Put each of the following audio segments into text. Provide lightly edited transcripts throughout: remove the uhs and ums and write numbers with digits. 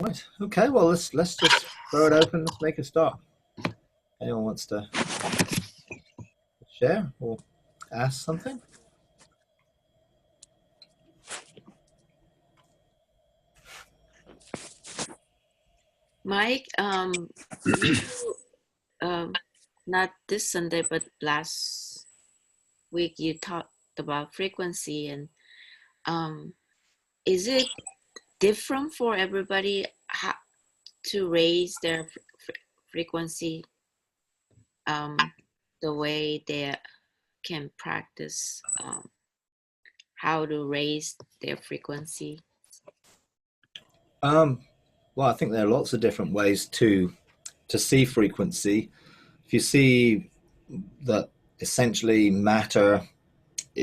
Right. Okay. Well, let's just throw it open. Let's make a start. Anyone wants to share or ask something? Mike, you um not this Sunday but last week you talked about frequency and um is it different for everybody how to raise their frequency the way they can practice how to raise their frequency? Um, well, I think there are lots of different ways to see frequency. If you see that essentially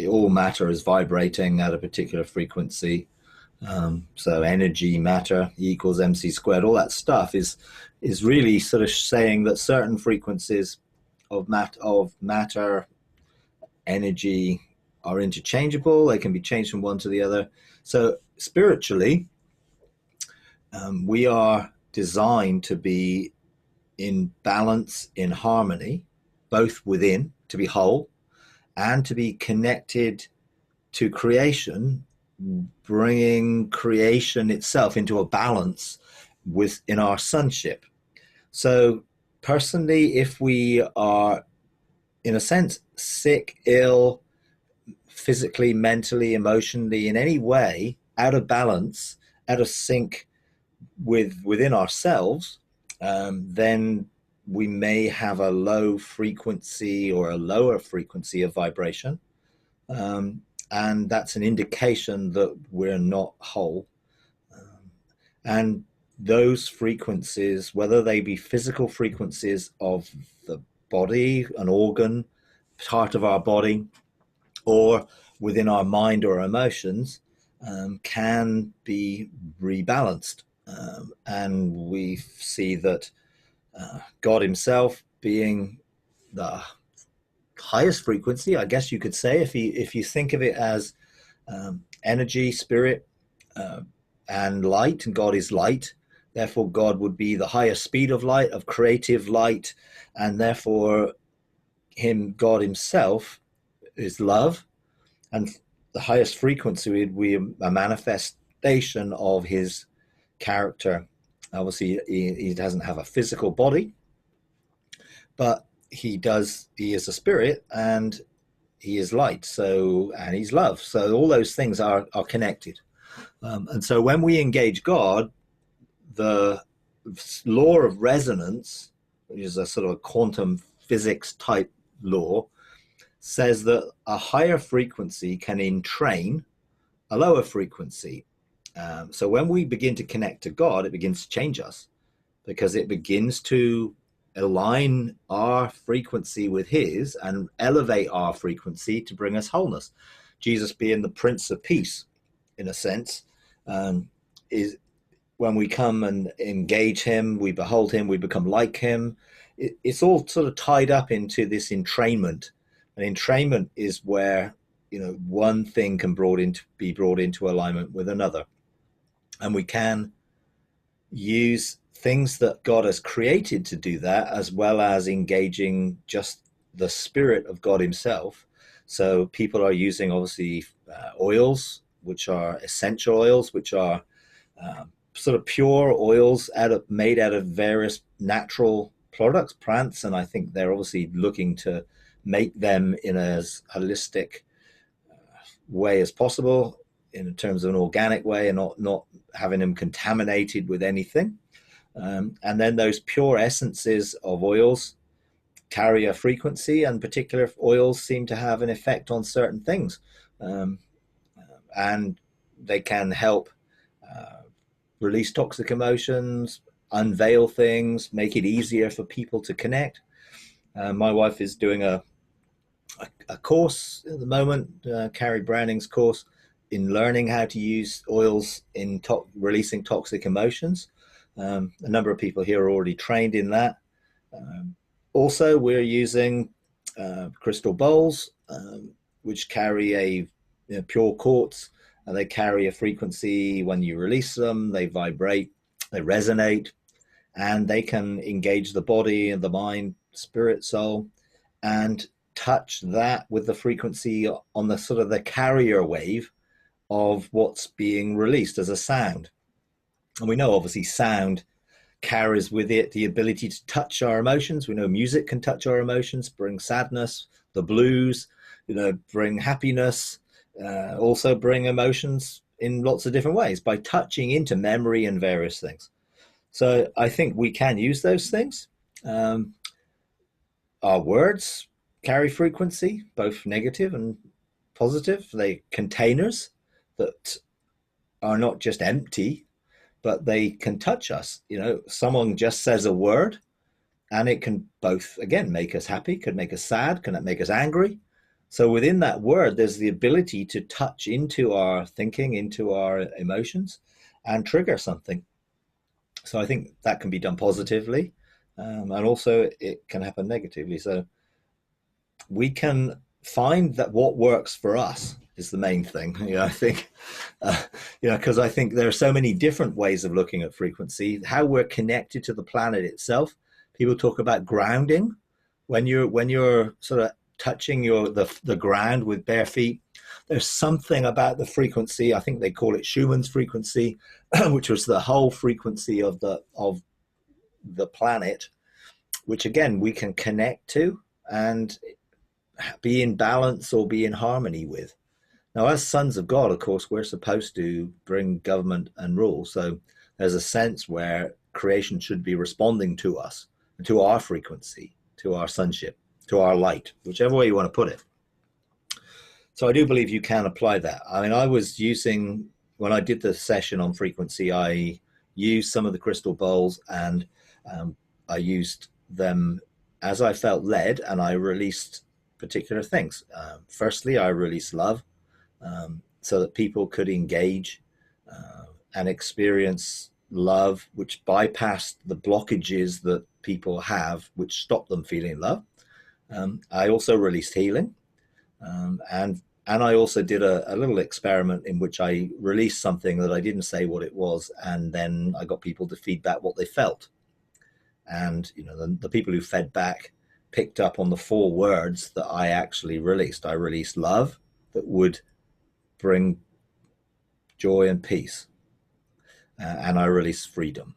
all matter is vibrating at a particular frequency. So energy, matter, E equals mc squared, all that stuff is really sort of saying that certain frequencies of matter, energy are interchangeable. They can be changed from one to the other. So spiritually, we are designed to be in balance, in harmony, both within, to be whole, and to be connected to creation, bringing creation itself into a balance within our sonship. So, personally, if we are, in a sense, sick, ill, physically, mentally, emotionally, in any way, out of balance, out of sync within ourselves, then we may have a low frequency or a lower frequency of vibration. And that's an indication that we're not whole. And those frequencies, whether they be physical frequencies of the body, an organ, part of our body, or within our mind or emotions, can be rebalanced. And we see that God Himself being the highest frequency, I guess you could say, if you think of it as energy, spirit, uh, and light, and God is light. Therefore, God would be the highest speed of light, of creative light, and therefore, God Himself, is love, and the highest frequency would be a manifestation of His character. Obviously, he doesn't have a physical body, but he does. He is a spirit, and he is light. So, and he's love. So, all those things are connected. And so, when we engage God, the law of resonance, which is a sort of a quantum physics type law, says that a higher frequency can entrain a lower frequency. So when we begin to connect to God, it begins to change us because it begins to align our frequency with His and elevate our frequency to bring us wholeness. Jesus, being the Prince of Peace, in a sense, is when we come and engage Him, we behold Him, we become like Him. It's all sort of tied up into this entrainment. And entrainment is where one thing can be brought into alignment with another, and we can use things that God has created to do that, as well as engaging just the spirit of God Himself. So people are using obviously oils, which are essential oils, which are sort of pure oils made out of various natural products, plants, and I think they're obviously looking to make them in as holistic way as possible in terms of an organic way and not having them contaminated with anything. And then those pure essences of oils carry a frequency, and particular oils seem to have an effect on certain things. Um, and they can help release toxic emotions, unveil things, make it easier for people to connect. My wife is doing a course at the moment, Carrie Browning's course in learning how to use oils in releasing toxic emotions. A number of people here are already trained in that. Also, we're using crystal bowls, which carry pure quartz, and they carry a frequency. When you release them, they vibrate, they resonate, and they can engage the body and the mind, spirit, soul, and touch that with the frequency on the sort of the carrier wave of what's being released as a sound. And we know obviously sound carries with it the ability to touch our emotions. We know music can touch our emotions, bring sadness, the blues, bring happiness, also bring emotions in lots of different ways by touching into memory and various things. So I think we can use those things. Our words carry frequency, both negative and positive. They containers that are not just empty, but they can touch us. Someone just says a word and it can both, again, make us happy, could make us sad, can make us angry. So within that word, there's the ability to touch into our thinking, into our emotions, and trigger something. So I think that can be done positively, and also it can happen negatively. So we can find that what works for us is the main thing. I think, because I think there are so many different ways of looking at frequency, how we're connected to the planet itself. People talk about grounding. When you're sort of touching the ground with bare feet, there's something about the frequency. I think they call it Schumann's frequency, which was the whole frequency of the planet, which again we can connect to and be in balance or be in harmony with. Now, as sons of God, of course, we're supposed to bring government and rule. So there's a sense where creation should be responding to us, to our frequency, to our sonship, to our light, whichever way you want to put it. So I do believe you can apply that. I mean, I was using, when I did the session on frequency, I used some of the crystal bowls, and I used them as I felt led, and I released particular things. Firstly, I released love, so that people could engage and experience love, which bypassed the blockages that people have, which stop them feeling love. I also released healing, and I also did a little experiment in which I released something that I didn't say what it was, and then I got people to feedback what they felt. And the people who fed back picked up on the 4 words that I actually released. I released love that would bring joy and peace, and I released freedom,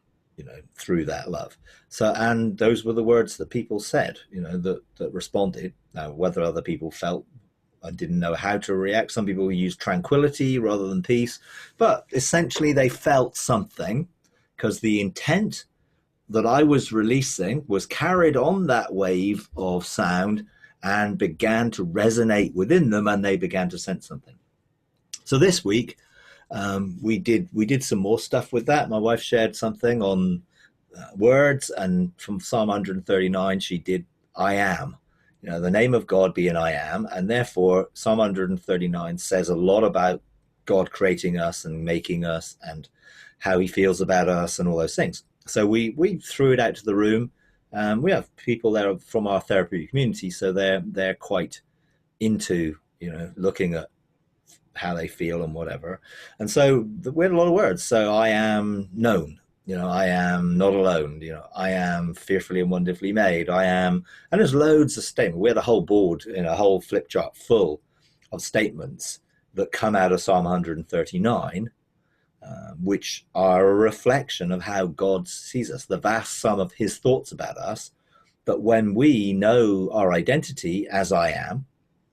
through that love. So, and those were the words that people said, that responded. Now, whether other people felt, I didn't know how to react. Some people used tranquility rather than peace, but essentially they felt something, because the intent that I was releasing was carried on that wave of sound and began to resonate within them, and they began to sense something. So this week, we did some more stuff with that. My wife shared something on words, and from Psalm 139, she did I am. The name of God being I am, and therefore Psalm 139 says a lot about God creating us and making us and how he feels about us and all those things. So we threw it out to the room. We have people there from our therapeutic community, so they're quite into looking at how they feel and whatever. And so we had a lot of words. So I am known. I am not alone. I am fearfully and wonderfully made. I am, and there's loads of statements. We had a whole board in a whole flip chart full of statements that come out of Psalm 139. Which are a reflection of how God sees us, the vast sum of his thoughts about us. But when we know our identity as I am,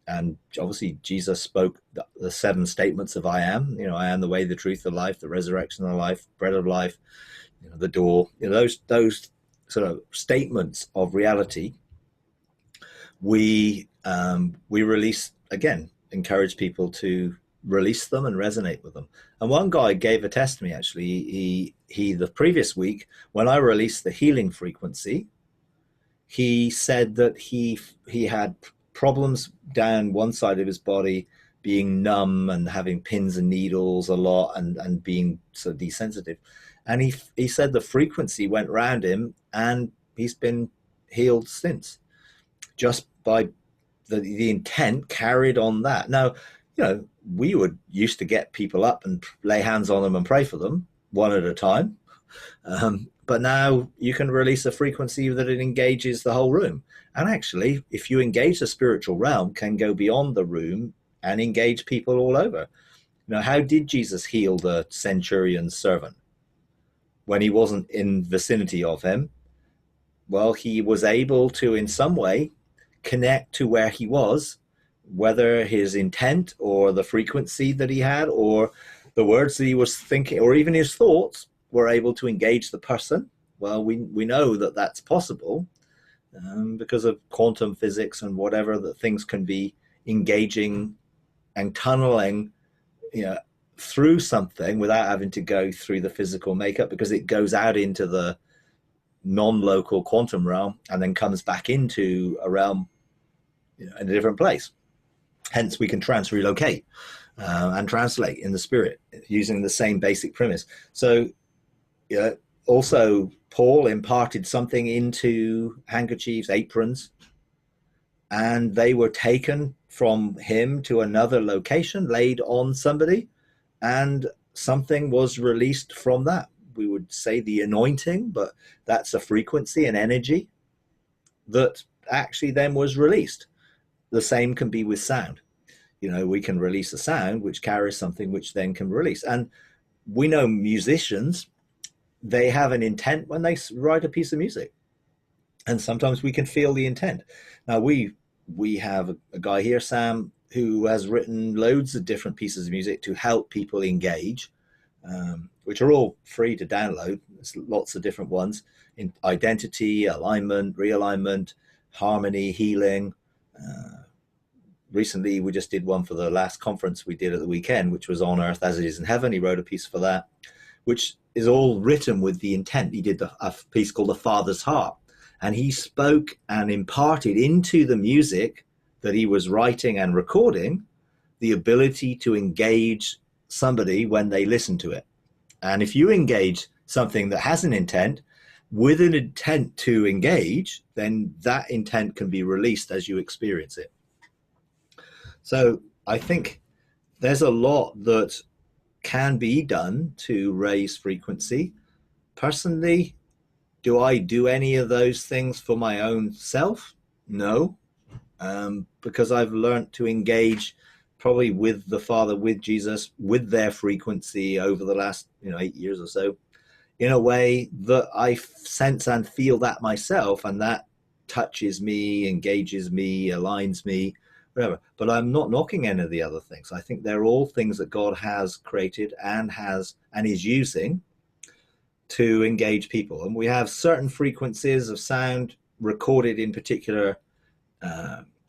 and obviously Jesus spoke the 7 statements of I am, I am the way, the truth, the life, the resurrection, the life, bread of life, the door, those sort of statements of reality, we release, again, encourage people to release them and resonate with them. And one guy gave a test to me, actually. He the previous week, when I released the healing frequency, he said that he had problems down one side of his body, being numb and having pins and needles a lot, and being sort of desensitive. And he said the frequency went round him, and he's been healed since, just by the intent carried on that. Now, we would used to get people up and lay hands on them and pray for them one at a time. But now you can release a frequency that it engages the whole room. And actually, if you engage the spiritual realm, can go beyond the room and engage people all over. How did Jesus heal the centurion's servant when he wasn't in vicinity of him? Well, he was able to, in some way, connect to where he was, whether his intent or the frequency that he had or the words that he was thinking or even his thoughts were able to engage the person. Well, we know that that's possible because of quantum physics and whatever, that things can be engaging and tunneling through something without having to go through the physical makeup, because it goes out into the non-local quantum realm and then comes back into a realm in a different place. Hence, we can relocate and translate in the spirit using the same basic premise. So, also Paul imparted something into handkerchiefs, aprons, and they were taken from him to another location, laid on somebody, and something was released from that. We would say the anointing, but that's a frequency and energy that actually then was released. The same can be with sound. We can release a sound which carries something which then can release. And we know musicians, they have an intent when they write a piece of music. And sometimes we can feel the intent. Now, we have a guy here, Sam, who has written loads of different pieces of music to help people engage, which are all free to download. There's lots of different ones in identity, alignment, realignment, harmony, healing. Recently, we just did one for the last conference we did at the weekend, which was On Earth as It Is in Heaven. He wrote a piece for that, which is all written with the intent. He did a piece called The Father's Heart, and he spoke and imparted into the music that he was writing and recording the ability to engage somebody when they listen to it. And if you engage something that has an intent, with an intent to engage, then that intent can be released as you experience it. So I think there's a lot that can be done to raise frequency. Personally, do I do any of those things for my own self? No, because I've learned to engage probably with the Father, with Jesus, with their frequency over the last 8 years or so, in a way that I sense and feel that myself, and that touches me, engages me, aligns me, whatever. But I'm not knocking any of the other things. I think they're all things that God has created and is using to engage people. And we have certain frequencies of sound recorded in particular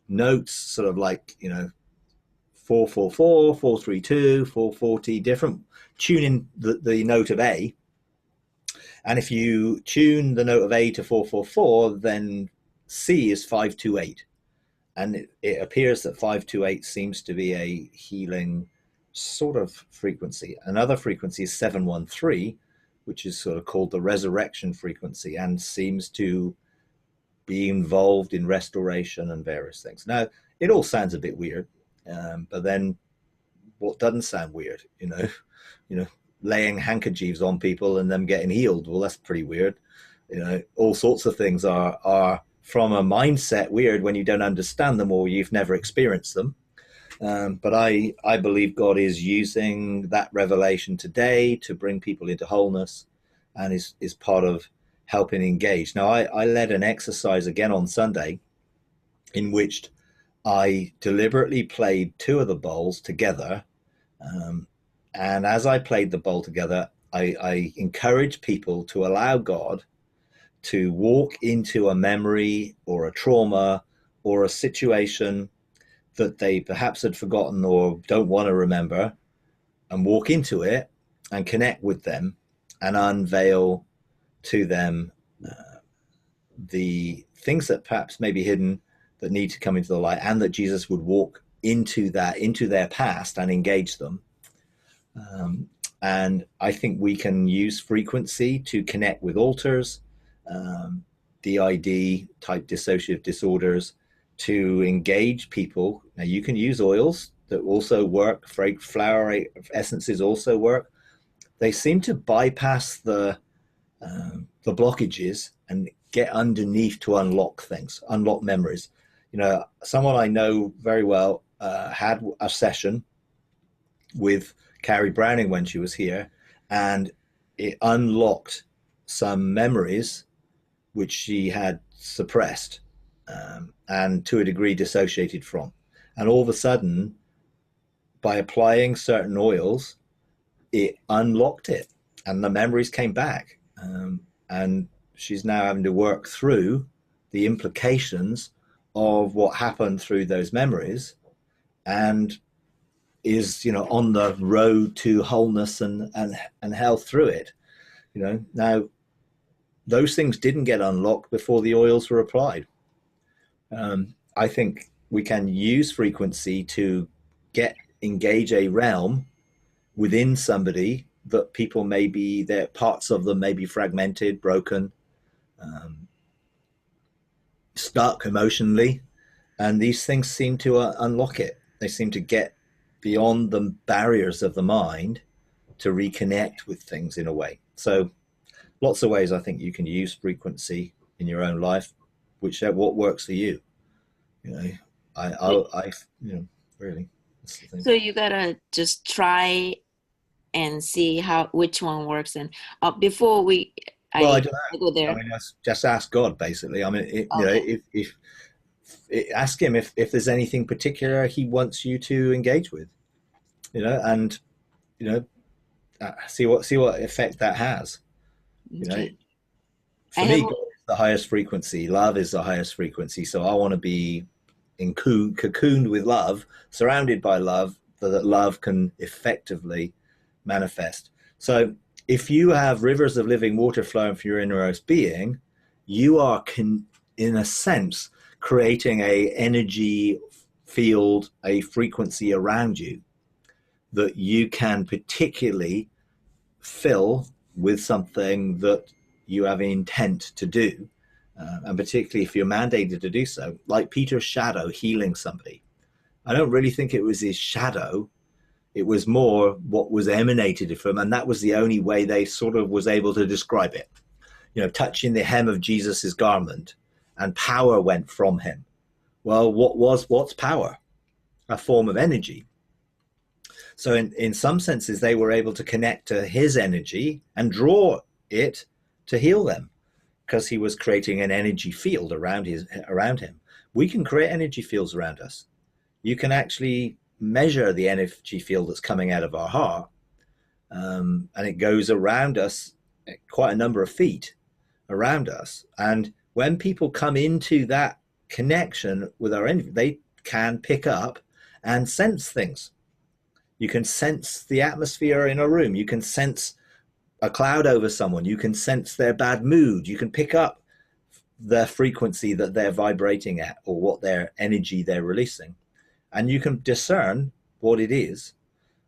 notes, sort of like 444, 432, 440, different. Tune in the note of A, and if you tune the note of A to 444, then C is 528. And it appears that 528 seems to be a healing sort of frequency. Another frequency is 713, which is sort of called the resurrection frequency, and seems to be involved in restoration and various things. Now, it all sounds a bit weird, but then what doesn't sound weird? Laying handkerchiefs on people and them getting healed. Well, that's pretty weird. All sorts of things are from a mindset weird when you don't understand them or you've never experienced them. But I believe God is using that revelation today to bring people into wholeness, and is part of helping engage. Now, I led an exercise again on Sunday in which I deliberately played two of the bowls together. And as I played the bowl together, I encouraged people to allow God to walk into a memory or a trauma or a situation that they perhaps had forgotten or don't want to remember, and walk into it and connect with them and unveil to them the things that perhaps may be hidden that need to come into the light, and that Jesus would walk into their past and engage them. And I think we can use frequency to connect with altars, DID type dissociative disorders, to engage people. Now, you can use oils that also work. Flower essences also work. They seem to bypass the the blockages and get underneath to unlock things, unlock memories. You know, someone I know very well had a session with Carrie Browning when she was here, and it unlocked some memories which she had suppressed, and to a degree dissociated from. And all of a sudden, by applying certain oils, it unlocked it, and the memories came back. And she's now having to work through the implications of what happened through those memories, and is, you know, on the road to wholeness and health through it. You know, now those things didn't get unlocked before the oils were applied. I think we can use frequency to engage a realm within somebody that people may be, their parts of them may be fragmented, broken, stuck emotionally, and these things seem to unlock it. They seem to get beyond the barriers of the mind to reconnect with things in a way. So lots of ways I think you can use frequency in your own life, what works for you. You know, I you know, really, that's the thing. So you gotta just try and see which one works. And before Well, I I don't know. go there. I mean, just ask God, basically. I mean, you know, Okay. if ask him if there's anything particular he wants you to engage with, you know, and you know, see what effect that has. You know, Okay. I for have. me, God is the highest frequency. Love is the highest frequency. So I want to be cocooned with love, surrounded by love, so that love can effectively manifest. So if you have rivers of living water flowing from your innermost being, you are, in a sense, creating a energy field, a frequency around you that you can particularly fill with something that you have intent to do. And particularly if you're mandated to do so, like Peter's shadow healing somebody. I don't really think it was his shadow. It was more what was emanated from, and that was the only way they sort of was able to describe it. You know, touching the hem of Jesus's garment, and power went from him. Well, what's power? A form of energy. So in some senses, they were able to connect to his energy and draw it to heal them, because he was creating an energy field around him. We can create energy fields around us. You can actually measure the energy field that's coming out of our heart, and it goes around us quite a number of feet around us. And when people come into that connection with our energy, they can pick up and sense things. You can sense the atmosphere in a room. You can sense a cloud over someone. You can sense their bad mood. You can pick up the frequency that they're vibrating at, or what their energy they're releasing. And you can discern what it is.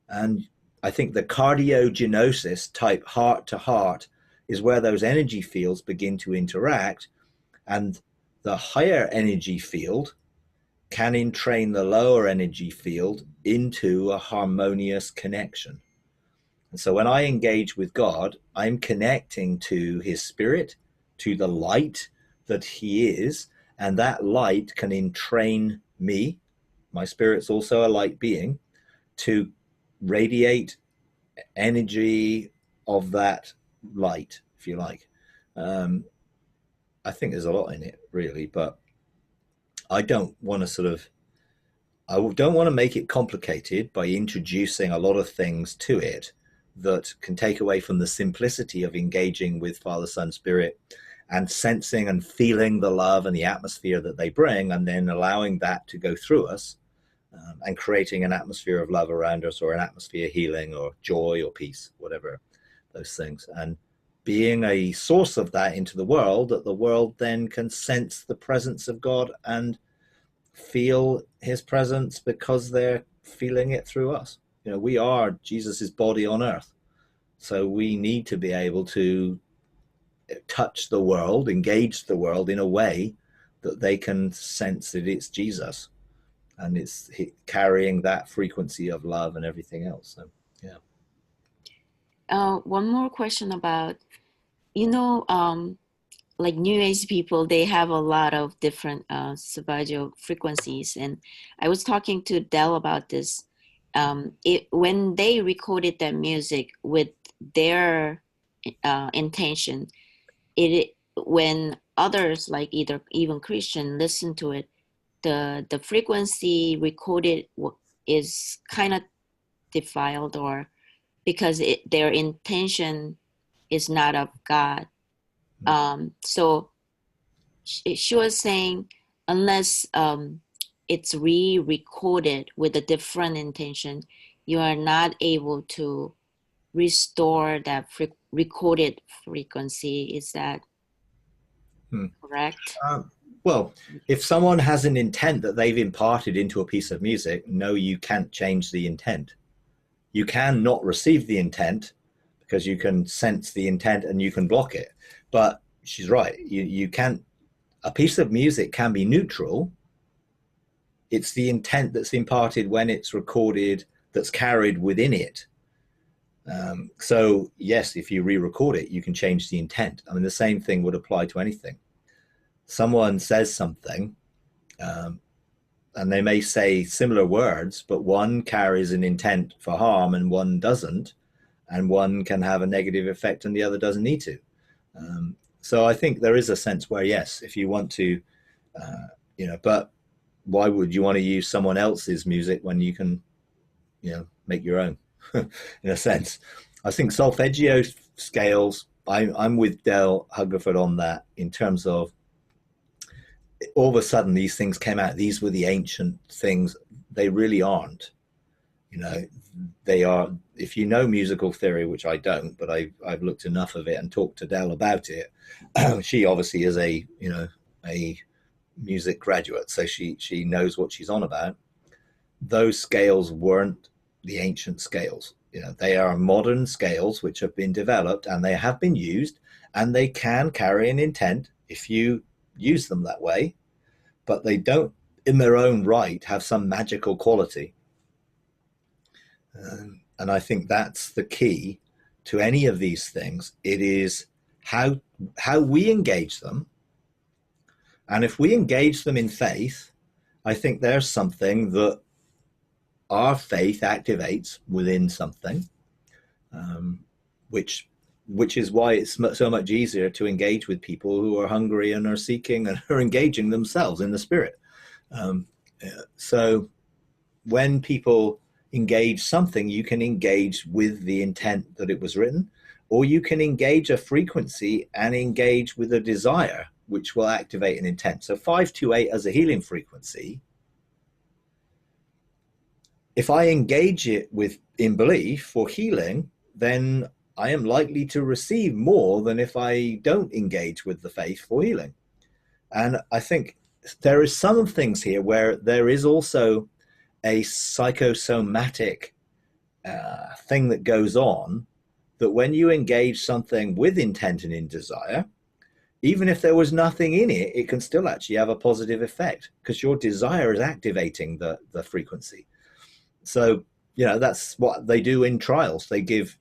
And I think the cardiogenosis type, heart to heart, is where those energy fields begin to interact. And the higher energy field can entrain the lower energy field into a harmonious connection. And so when I engage with God, I'm connecting to his spirit, to the light that he is, and that light can entrain me. My spirit's also a light being, to radiate energy of that light, if you like. I think there's a lot in it, really, but I don't want to make it complicated by introducing a lot of things to it that can take away from the simplicity of engaging with Father, Son, Spirit, and sensing and feeling the love and the atmosphere that they bring, and then allowing that to go through us, and creating an atmosphere of love around us, or an atmosphere of healing or joy or peace, whatever those things. And being a source of that into the world, that the world then can sense the presence of God and feel his presence because they're feeling it through us. You know, we are Jesus's body on earth. So we need to be able to touch the world, engage the world in a way that they can sense that it's Jesus, and it's carrying that frequency of love and everything else. So, yeah. One more question about you know, like New Age people, they have a lot of different Sabbatical frequencies. And I was talking to Dell about this. When they recorded that music with their intention, when others, like either even Christian, listen to it, the frequency recorded is kind of defiled, or because their intention is not of God. So she was saying, unless it's re-recorded with a different intention, you are not able to restore that recorded frequency. Is that Hmm. correct? Well, if someone has an intent that they've imparted into a piece of music, no, you can't change the intent. You can not receive the intent because you can sense the intent and you can block it. But she's right. You can't. A piece of music can be neutral. It's the intent that's imparted when it's recorded that's carried within it. So yes, if you re-record it, you can change the intent. I mean, the same thing would apply to anything. Someone says something, and they may say similar words, but one carries an intent for harm and one doesn't, and one can have a negative effect and the other doesn't need to. So I think there is a sense where, yes, if you want to, but why would you want to use someone else's music when you can, make your own, in a sense. I think solfeggio scales, I'm with Dell Hugerford on that, in terms of all of a sudden these things came out. These were the ancient things. They really aren't. They are, if you know musical theory, which I don't, but I've looked enough of it and talked to Dell about it. She obviously is a music graduate, so she knows what she's on about. Those scales weren't the ancient scales. They are modern scales which have been developed and they have been used, and they can carry an intent if you use them that way, but they don't in their own right have some magical quality. And I think that's the key to any of these things. It is how we engage them. And if we engage them in faith, I think there's something that our faith activates within something, which is why it's so much easier to engage with people who are hungry and are seeking and are engaging themselves in the spirit. So when people engage something, you can engage with the intent that it was written, or you can engage a frequency and engage with a desire, which will activate an intent. So 528 as a healing frequency, if I engage it in belief for healing, then I am likely to receive more than if I don't engage with the faith for healing. And I think there is some things here where there is also a psychosomatic thing that goes on, that when you engage something with intent and in desire, even if there was nothing in it, it can still actually have a positive effect because your desire is activating the frequency. So, that's what they do in trials. They give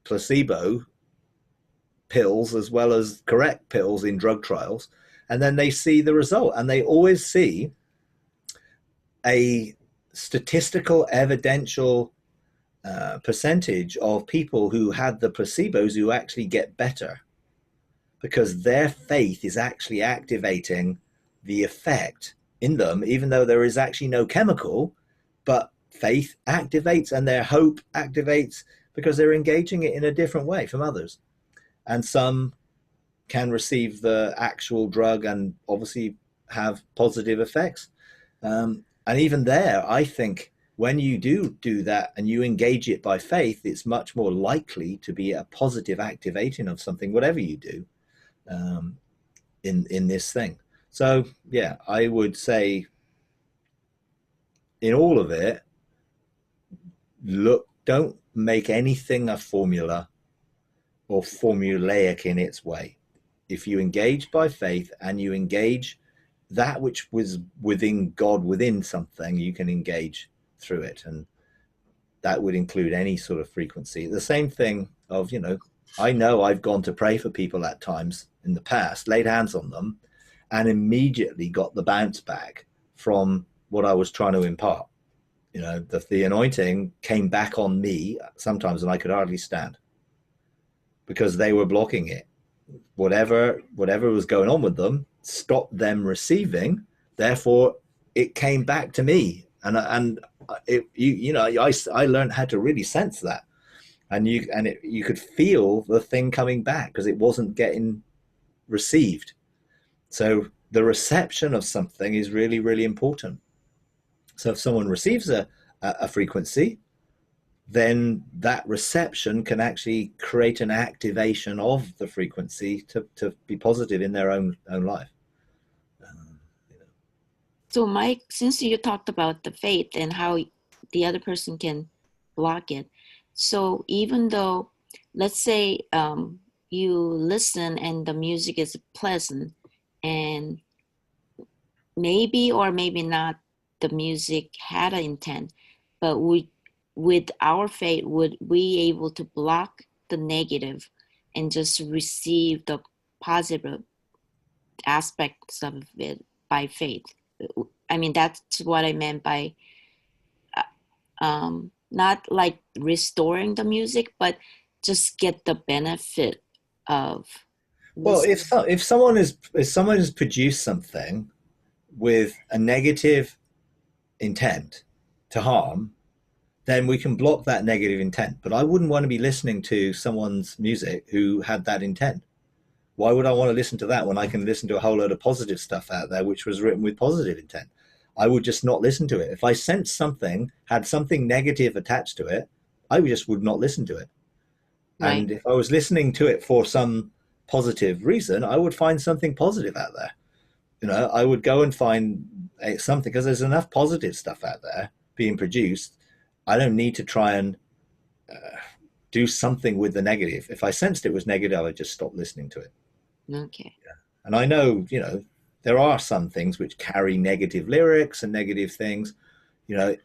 placebo pills as well as correct pills in drug trials, and then they see the result. And they always see a statistical, evidential percentage of people who had the placebos who actually get better, because their faith is actually activating the effect in them, even though there is actually no chemical, but faith activates and their hope activates because they're engaging it in a different way from others. And some can receive the actual drug and obviously have positive effects. And even there, I think when you do that and you engage it by faith, it's much more likely to be a positive activating of something, whatever you do in this thing. So yeah, I would say in all of it, look, don't make anything a formula or formulaic in its way. If you engage by faith and you engage that which was within God, within something, you can engage through it. And that would include any sort of frequency. The same thing of, I know I've gone to pray for people at times in the past, laid hands on them, and immediately got the bounce back from what I was trying to impart. You know, the anointing came back on me sometimes, and I could hardly stand because they were blocking it. Whatever was going on with them stopped them receiving. Therefore, it came back to me, and I learned how to really sense that, and you could feel the thing coming back because it wasn't getting received. So the reception of something is really, really important. So if someone receives a frequency, then that reception can actually create an activation of the frequency to be positive in their own life. So Mike, since you talked about the faith and how the other person can block it, so even though, let's say you listen and the music is pleasant, and maybe or maybe not the music had an intent, but with our faith, would we able to block the negative and just receive the positive aspects of it by faith? I mean, that's what I meant by not like restoring the music, but just get the benefit of. Well, if someone has produced something with a negative intent to harm, then we can block that negative intent. But I wouldn't want to be listening to someone's music who had that intent. Why would I want to listen to that when I can listen to a whole load of positive stuff out there, which was written with positive intent? I would just not listen to it. If I sensed something had something negative attached to it, I just would not listen to it. Right. And if I was listening to it for some positive reason, I would find something positive out there. You know, I would go and find something, because there's enough positive stuff out there being produced. I don't need to try and do something with the negative. If I sensed it was negative, I would just stop listening to it. Okay. Yeah. And I know, you know, there are some things which carry negative lyrics and negative things, you know,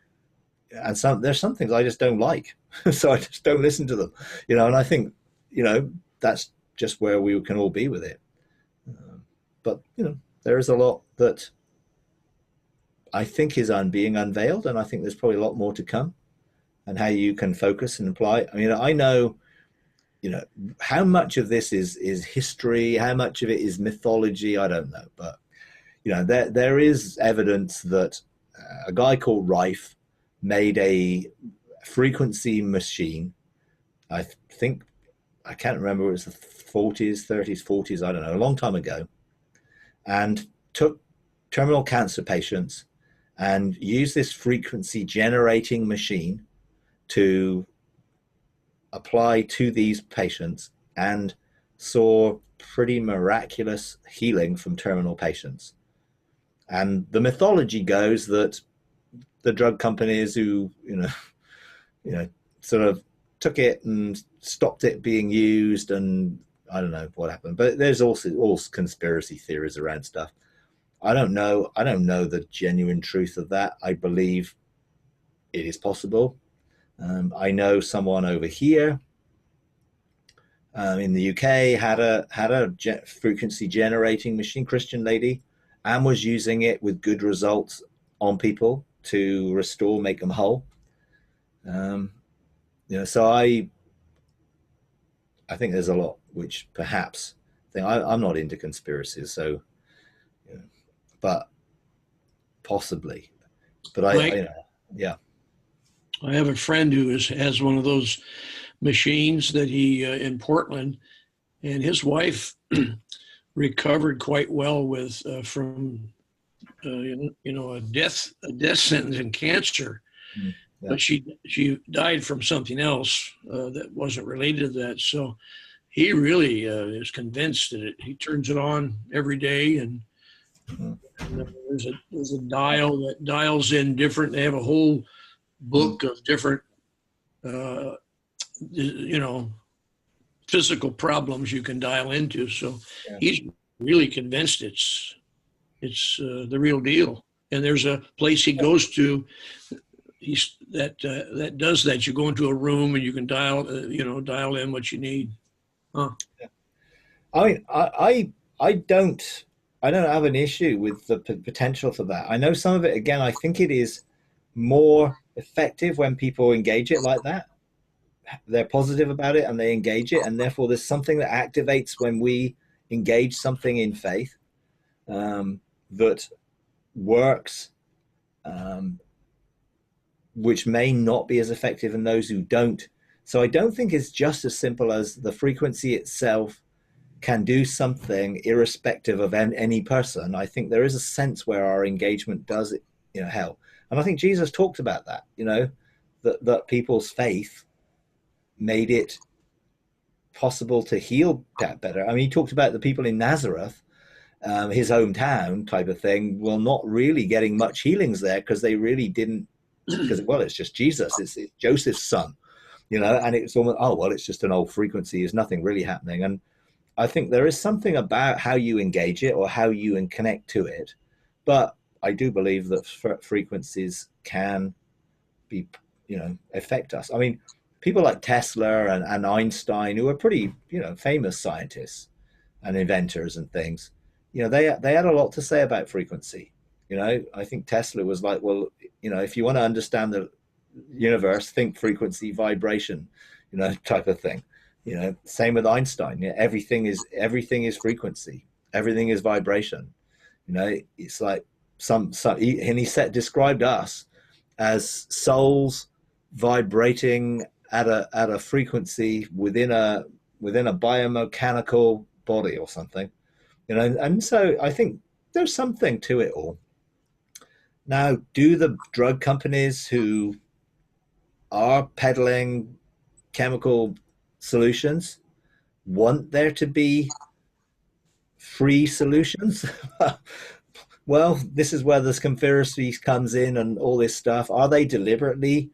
and there's some things I just don't like. So I just don't listen to them, you know, and I think, you know, that's just where we can all be with it. But, you know, there is a lot that I think is being unveiled, and I think there's probably a lot more to come, and how you can focus and apply. I mean, I know, you know, how much of this is history, how much of it is mythology, I don't know. But, you know, there is evidence that a guy called Rife made a frequency machine. I think, I can't remember, it was the 40s, 30s, 40s, I don't know, a long time ago, and took terminal cancer patients and used this frequency generating machine to apply to these patients, and saw pretty miraculous healing from terminal patients. And the mythology goes that the drug companies who, you know, sort of took it and stopped it being used, and I don't know what happened. But there's also all conspiracy theories around stuff. I don't know the genuine truth of that. I believe it is possible. I know someone over here in the UK had a frequency generating machine, Christian lady, and was using it with good results on people to restore, make them whole. You know, so I think there's a lot which perhaps I'm not into conspiracies, so, you know, but possibly. But you know, yeah. I have a friend who has one of those machines that he in Portland, and his wife recovered quite well with from you know, a death sentence in cancer. Yeah. But she died from something else that wasn't related to that. So he really is convinced that he turns it on every day, and there's a dial that dials in different. They have a whole book of different you know, physical problems you can dial into. So he's really convinced it's the real deal. And there's a place he goes to that does that. You go into a room and you can dial in what you need. Huh. I mean, I don't have an issue with the potential for that. I know some of it, again, I think it is more effective when people engage it like that. They're positive about it and they engage it, and therefore there's something that activates when we engage something in faith, that works, um, which may not be as effective in those who don't. So I don't think it's just as simple as the frequency itself can do something irrespective of any person. I think there is a sense where our engagement does it, help. And I think Jesus talked about that, that people's faith made it possible to heal that better. I mean, he talked about the people in Nazareth, his hometown type of thing, well, not really getting much healings there because they really didn't, because, well, it's just Jesus, it's Joseph's son, and it's almost, oh, well, it's just an old frequency, there's nothing really happening. And I think there is something about how you engage it or how you connect to it. But I do believe that frequencies can be, affect us. I mean, people like Tesla and Einstein, who are pretty, famous scientists and inventors and things, they had a lot to say about frequency. I think Tesla was like, well, if you want to understand the universe, think frequency, vibration, type of thing. Same with Einstein. Everything is frequency. Everything is vibration. It's like he described us as souls vibrating at a frequency within a biomechanical body or something. And so I think there's something to it all. Now, do the drug companies who are peddling chemical solutions want there to be free solutions? Well, this is where this conspiracy comes in and all this stuff. Are they deliberately,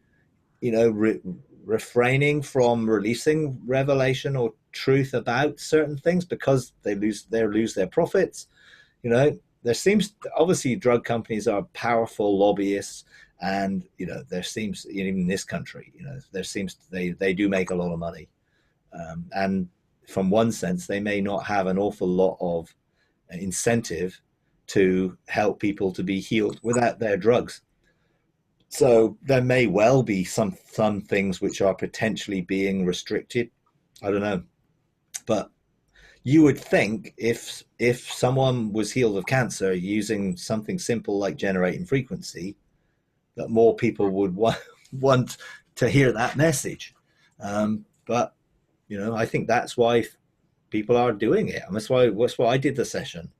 refraining from releasing revelation or truth about certain things because they lose their profits? There seems, obviously, drug companies are powerful lobbyists, and there seems, even in this country, there seems they do make a lot of money. And from one sense, they may not have an awful lot of incentive to help people to be healed without their drugs. So there may well be some things which are potentially being restricted. I don't know. But you would think if someone was healed of cancer using something simple like generating frequency, that more people would want to hear that message. But I think that's why people are doing it. And that's why I did the session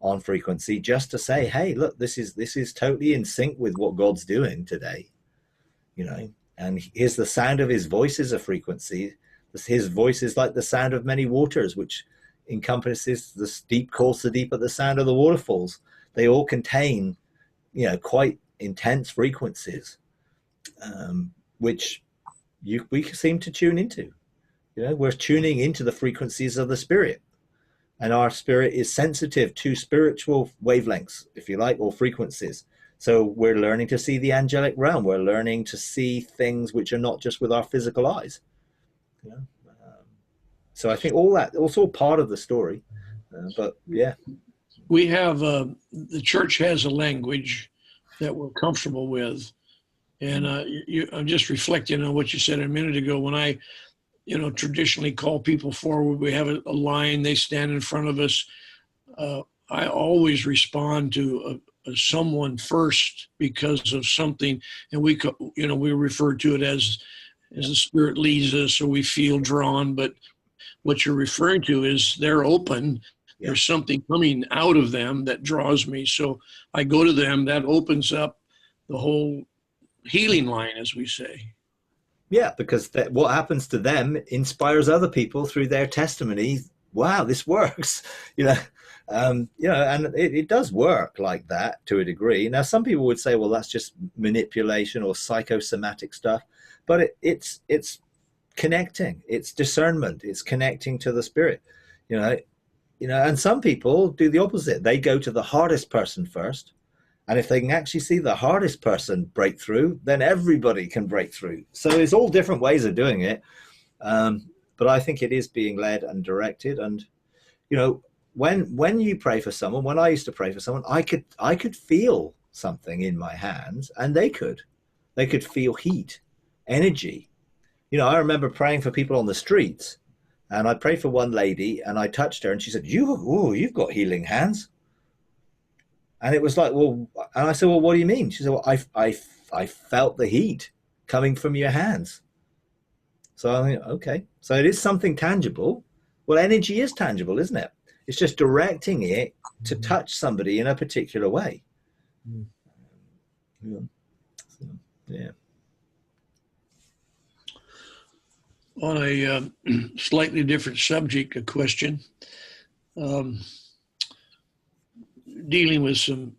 on frequency, just to say, hey, look, this is totally in sync with what God's doing today. And here's the sound of his voice is a frequency. His voice is like the sound of many waters, which encompasses the steep calls the deep at the sound of the waterfalls. They all contain, quite intense frequencies, which we seem to tune into. We're tuning into the frequencies of the spirit, and our spirit is sensitive to spiritual wavelengths, if you like, or frequencies. So we're learning to see the angelic realm. We're learning to see things which are not just with our physical eyes. So I think all that, also part of the story. But yeah. We have, the church has a language that we're comfortable with. And I'm just reflecting on what you said a minute ago. When I, traditionally call people forward, we have a line, they stand in front of us. I always respond to someone first because of something. And we refer to it as the Spirit leads us, or we feel drawn. But what you're referring to is they're open. Yeah. There's something coming out of them that draws me. So I go to them, that opens up the whole healing line, as we say. Yeah, because what happens to them inspires other people through their testimony. Wow, this works, and it does work like that to a degree. Now, some people would say, well, that's just manipulation or psychosomatic stuff, but it's connecting, it's discernment, it's connecting to the spirit, and some people do the opposite. They go to the hardest person first. And if they can actually see the hardest person break through, then everybody can break through. So there's all different ways of doing it. but I think it is being led and directed. And when you pray for someone, when I used to pray for someone, I could feel something in my hands, and they could feel heat, energy. I remember praying for people on the streets, and I prayed for one lady, and I touched her, and she said, you've got healing hands. And it was like, well, and I said, well, what do you mean? She said, well, I felt the heat coming from your hands. So I think, okay, so it is something tangible. Well, energy is tangible, isn't it? It's just directing it to touch somebody in a particular way. Yeah. On a slightly different subject, a question. Dealing with some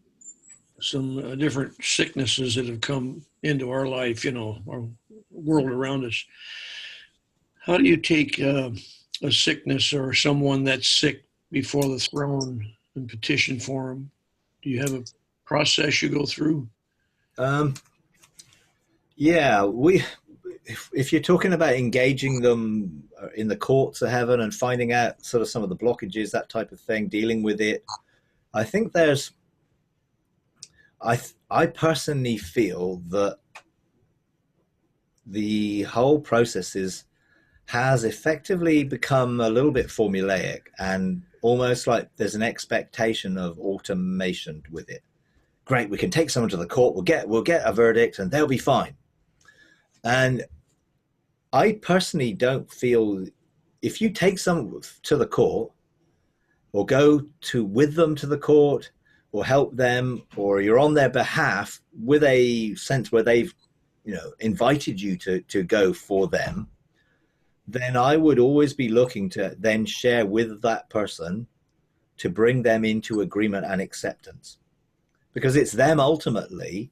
different sicknesses that have come into our life, our world around us. How do you take a sickness or someone that's sick before the throne and petition for them? Do you have a process you go through? Yeah, if you're talking about engaging them in the courts of heaven and finding out sort of some of the blockages, that type of thing, dealing with it, I think I personally feel that the whole process has effectively become a little bit formulaic, and almost like there's an expectation of automation with it. Great, we can take someone to the court, we'll get a verdict, and they'll be fine. And I personally don't feel, if you take someone to the court, or go with them to the court, or help them, or you're on their behalf with a sense where they've invited you to go for them, then I would always be looking to then share with that person to bring them into agreement and acceptance, because it's them ultimately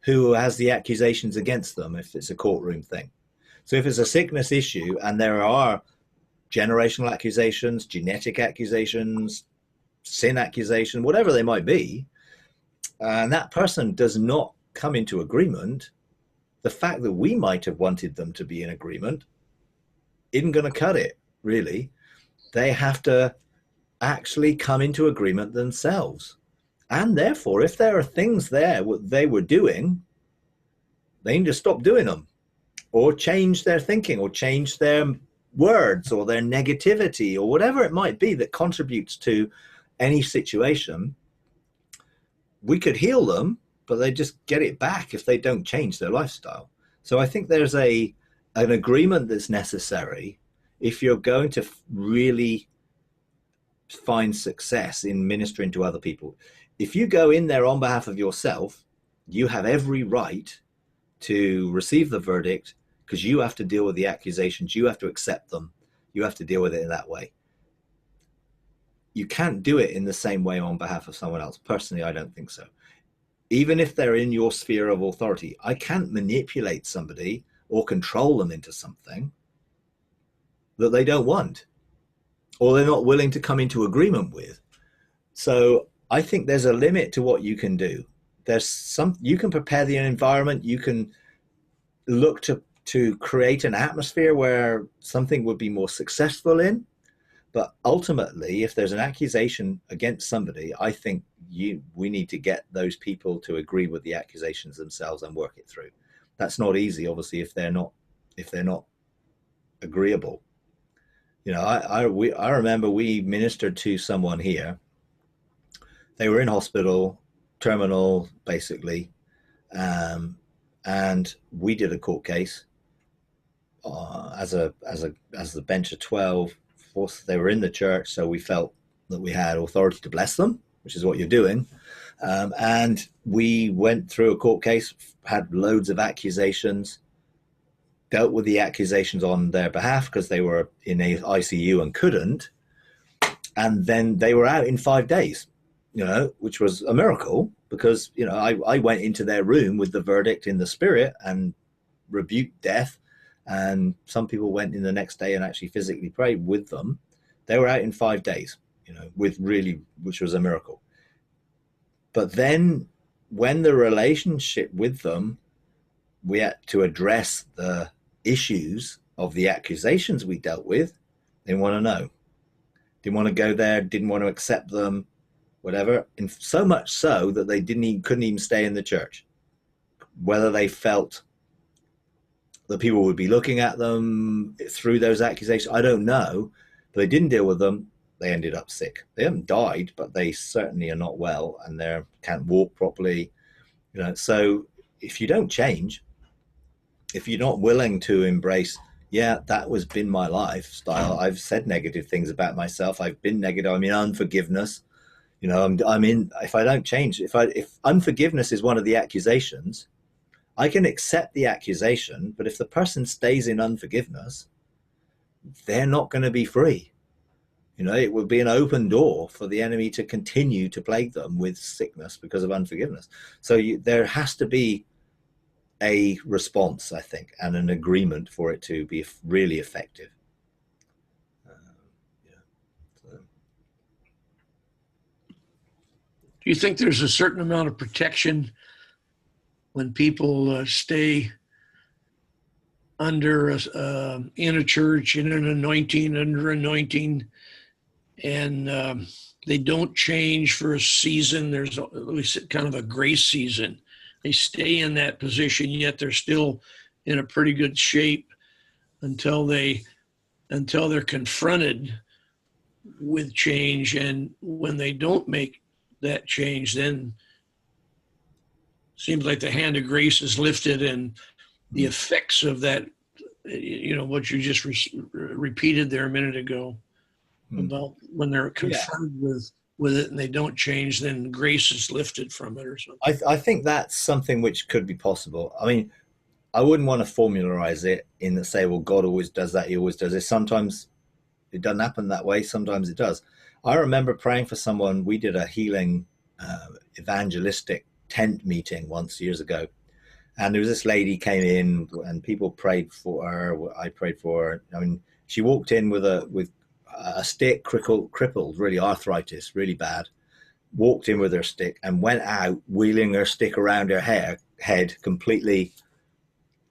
who has the accusations against them if it's a courtroom thing. So if it's a sickness issue and there are generational accusations, genetic accusations, sin accusation, whatever they might be, and that person does not come into agreement, the fact that we might have wanted them to be in agreement isn't going to cut it, really. They have to actually come into agreement themselves. And therefore, if there are things there what they were doing, they need to stop doing them, or change their thinking, or change their words, or their negativity, or whatever it might be that contributes to any situation. We could heal them, but they just get it back if they don't change their lifestyle. So I think there's an agreement that's necessary if you're going to really find success in ministering to other people. If you go in there on behalf of yourself, you have every right to receive the verdict, because you have to deal with the accusations, you have to accept them, you have to deal with it in that way. You can't do it in the same way on behalf of someone else. Personally, I don't think so. Even if they're in your sphere of authority, I can't manipulate somebody or control them into something that they don't want, or they're not willing to come into agreement with. So I think there's a limit to what you can do. You can prepare the environment, you can look to create an atmosphere where something would be more successful in. But ultimately, if there's an accusation against somebody, I think we need to get those people to agree with the accusations themselves and work it through. That's not easy, obviously, if they're not agreeable. I remember we ministered to someone here. They were in hospital, terminal, basically, and we did a court case as the bench of 12. Of course, they were in the church, so we felt that we had authority to bless them, which is what you're doing. And we went through a court case, had loads of accusations, dealt with the accusations on their behalf because they were in a ICU and couldn't. And then they were out in 5 days, which was a miracle, because, I went into their room with the verdict in the spirit and rebuked death. And some people went in the next day and actually physically prayed with them. They were out in 5 days, which was a miracle. But then when the relationship with them, we had to address the issues of the accusations we dealt with, they didn't want to know. Didn't want to go there, didn't want to accept them, whatever. And so much so that they couldn't even stay in the church. Whether they felt that people would be looking at them through those accusations, I don't know. But they didn't deal with them. They ended up sick. They haven't died, but they certainly are not well, and they can't walk properly. So if you don't change, if you're not willing to embrace, yeah, that was been my lifestyle. I've said negative things about myself. I've been negative. I mean, unforgiveness. I'm in. If I don't change, if unforgiveness is one of the accusations, I can accept the accusation, but if the person stays in unforgiveness, they're not going to be free. It will be an open door for the enemy to continue to plague them with sickness because of unforgiveness. So there has to be a response, I think, and an agreement for it to be really effective. Do you think there's a certain amount of protection when people stay under in a church, in an anointing, under anointing, and they don't change for a season? There's at least kind of a grace season. They stay in that position, yet they're still in a pretty good shape until they're confronted with change. And when they don't make that change, then seems like the hand of grace is lifted, and the effects of that, what you just repeated there a minute ago about when they're confronted with it and they don't change, then grace is lifted from it or something. I think that's something which could be possible. I mean, I wouldn't want to formularize it in the say, well, God always does that. He always does it. Sometimes it doesn't happen that way. Sometimes it does. I remember praying for someone. We did a healing evangelistic tent meeting once years ago. And there was this lady came in and people prayed for her. I prayed for her. I mean, she walked in with a stick, crippled, really arthritis, really bad. Walked in with her stick and went out wheeling her stick around her head, completely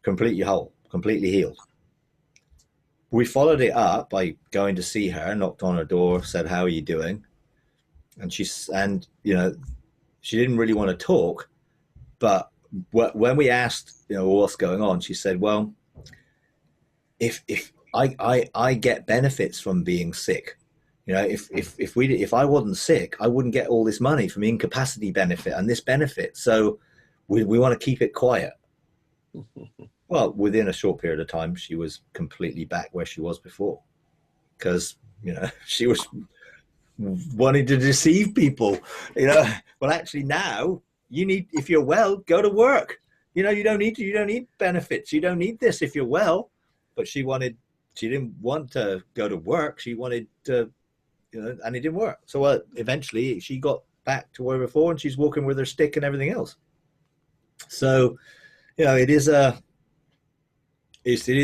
whole, completely healed. We followed it up by going to see her, knocked on her door, said, "How are you doing?" And she didn't really want to talk, but when we asked, what's going on, she said, "Well, if I get benefits from being sick. If I wasn't sick, I wouldn't get all this money from incapacity benefit and this benefit. So we want to keep it quiet." Well, within a short period of time, she was completely back where she was before, because she was wanting to deceive people. Well, actually, now if you're well, go to work. You don't need benefits. You don't need this if you're well. But she didn't want to go to work. She wanted to, and it didn't work. So eventually she got back to where before, and she's walking with her stick and everything else. So, it is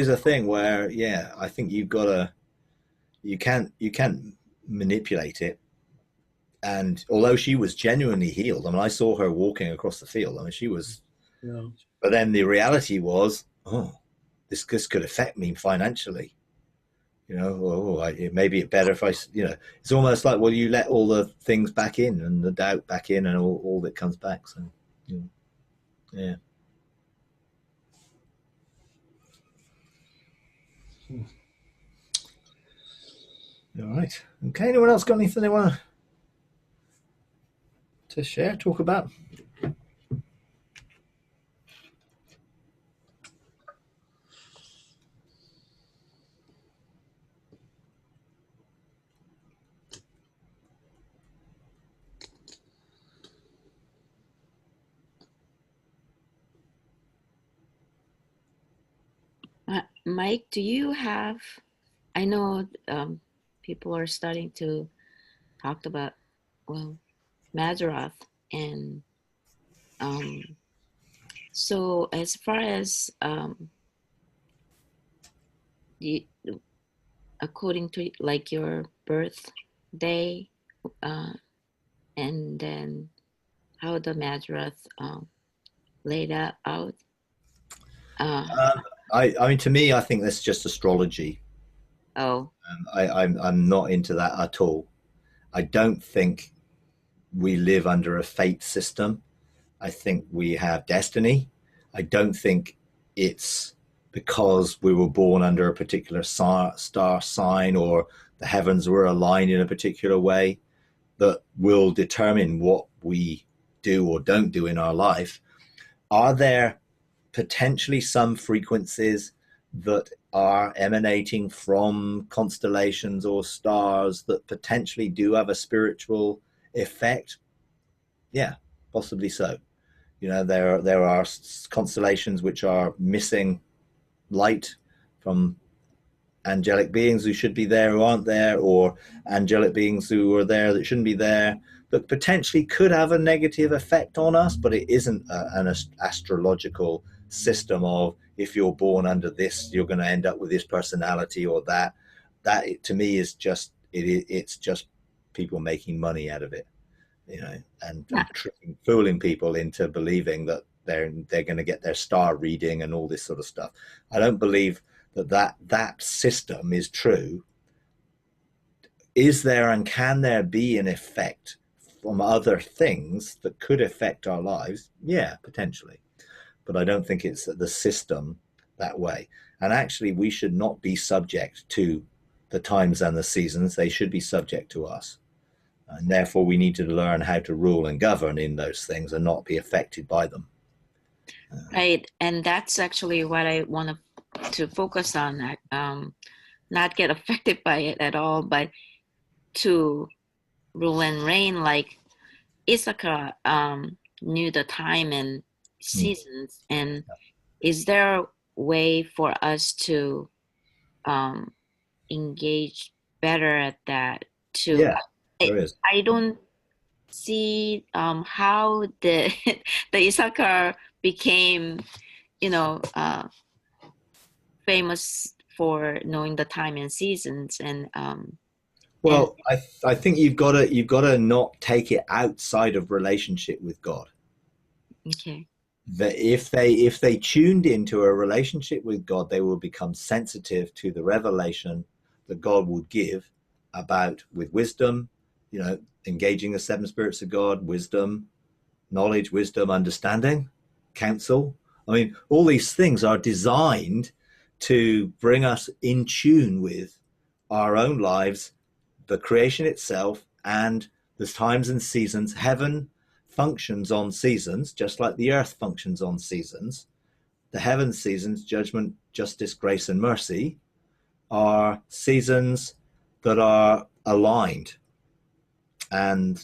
a thing where, I think you can't manipulate it. And although she was genuinely healed, I mean, I saw her walking across the field. I mean, she was, but then the reality was, this could affect me financially. Maybe it's better if I, it's almost like, well, you let all the things back in and the doubt back in and all that comes back. So, yeah. All right. Okay. Anyone else got anything they want to share, talk about? Mike, do you have, I know people are starting to talk about, Mazzaroth, and so as far as according to like your birthday, and then how the Mazzaroth laid out. I mean, to me, I think that's just astrology. Oh, I'm not into that at all. I don't think we live under a fate system. I think we have destiny. I don't think it's because we were born under a particular star sign or the heavens were aligned in a particular way that will determine what we do or don't do in our life. Are there potentially some frequencies that are emanating from constellations or stars that potentially do have a spiritual effect? Yeah, possibly so. You know, there are constellations which are missing light from angelic beings who should be there who aren't there, or angelic beings who are there that shouldn't be there, that potentially could have a negative effect on us. But it isn't an astrological system of, if you're born under this, you're going to end up with this personality or that. That to me is just it's just people making money out of it, you know, and yeah. fooling people into believing that they're going to get their star reading and all this sort of stuff. I don't believe that system is true. Is there and can there be an effect from other things that could affect our lives? Yeah, potentially. But I don't think it's the system that way. And actually, we should not be subject to the times and the seasons. They should be subject to us. And therefore, we need to learn how to rule and govern in those things and not be affected by them. Right. And that's actually what I want to focus on, not get affected by it at all, but to rule and reign like Issachar knew the time and seasons. And is there a way for us to engage better at that? Yeah, there is. I don't see how the Issachar became, famous for knowing the time and seasons. And well, I think you've got to not take it outside of relationship with God. Okay. That if they tuned into a relationship with God, they will become sensitive to the revelation that God would give about, with wisdom, engaging the seven spirits of God, wisdom, knowledge, wisdom, understanding, counsel. I mean, all these things are designed to bring us in tune with our own lives, the creation itself, and the times and seasons. Heaven functions on seasons, just like the earth functions on seasons. The heaven seasons, judgment, justice, grace, and mercy, are seasons that are aligned. And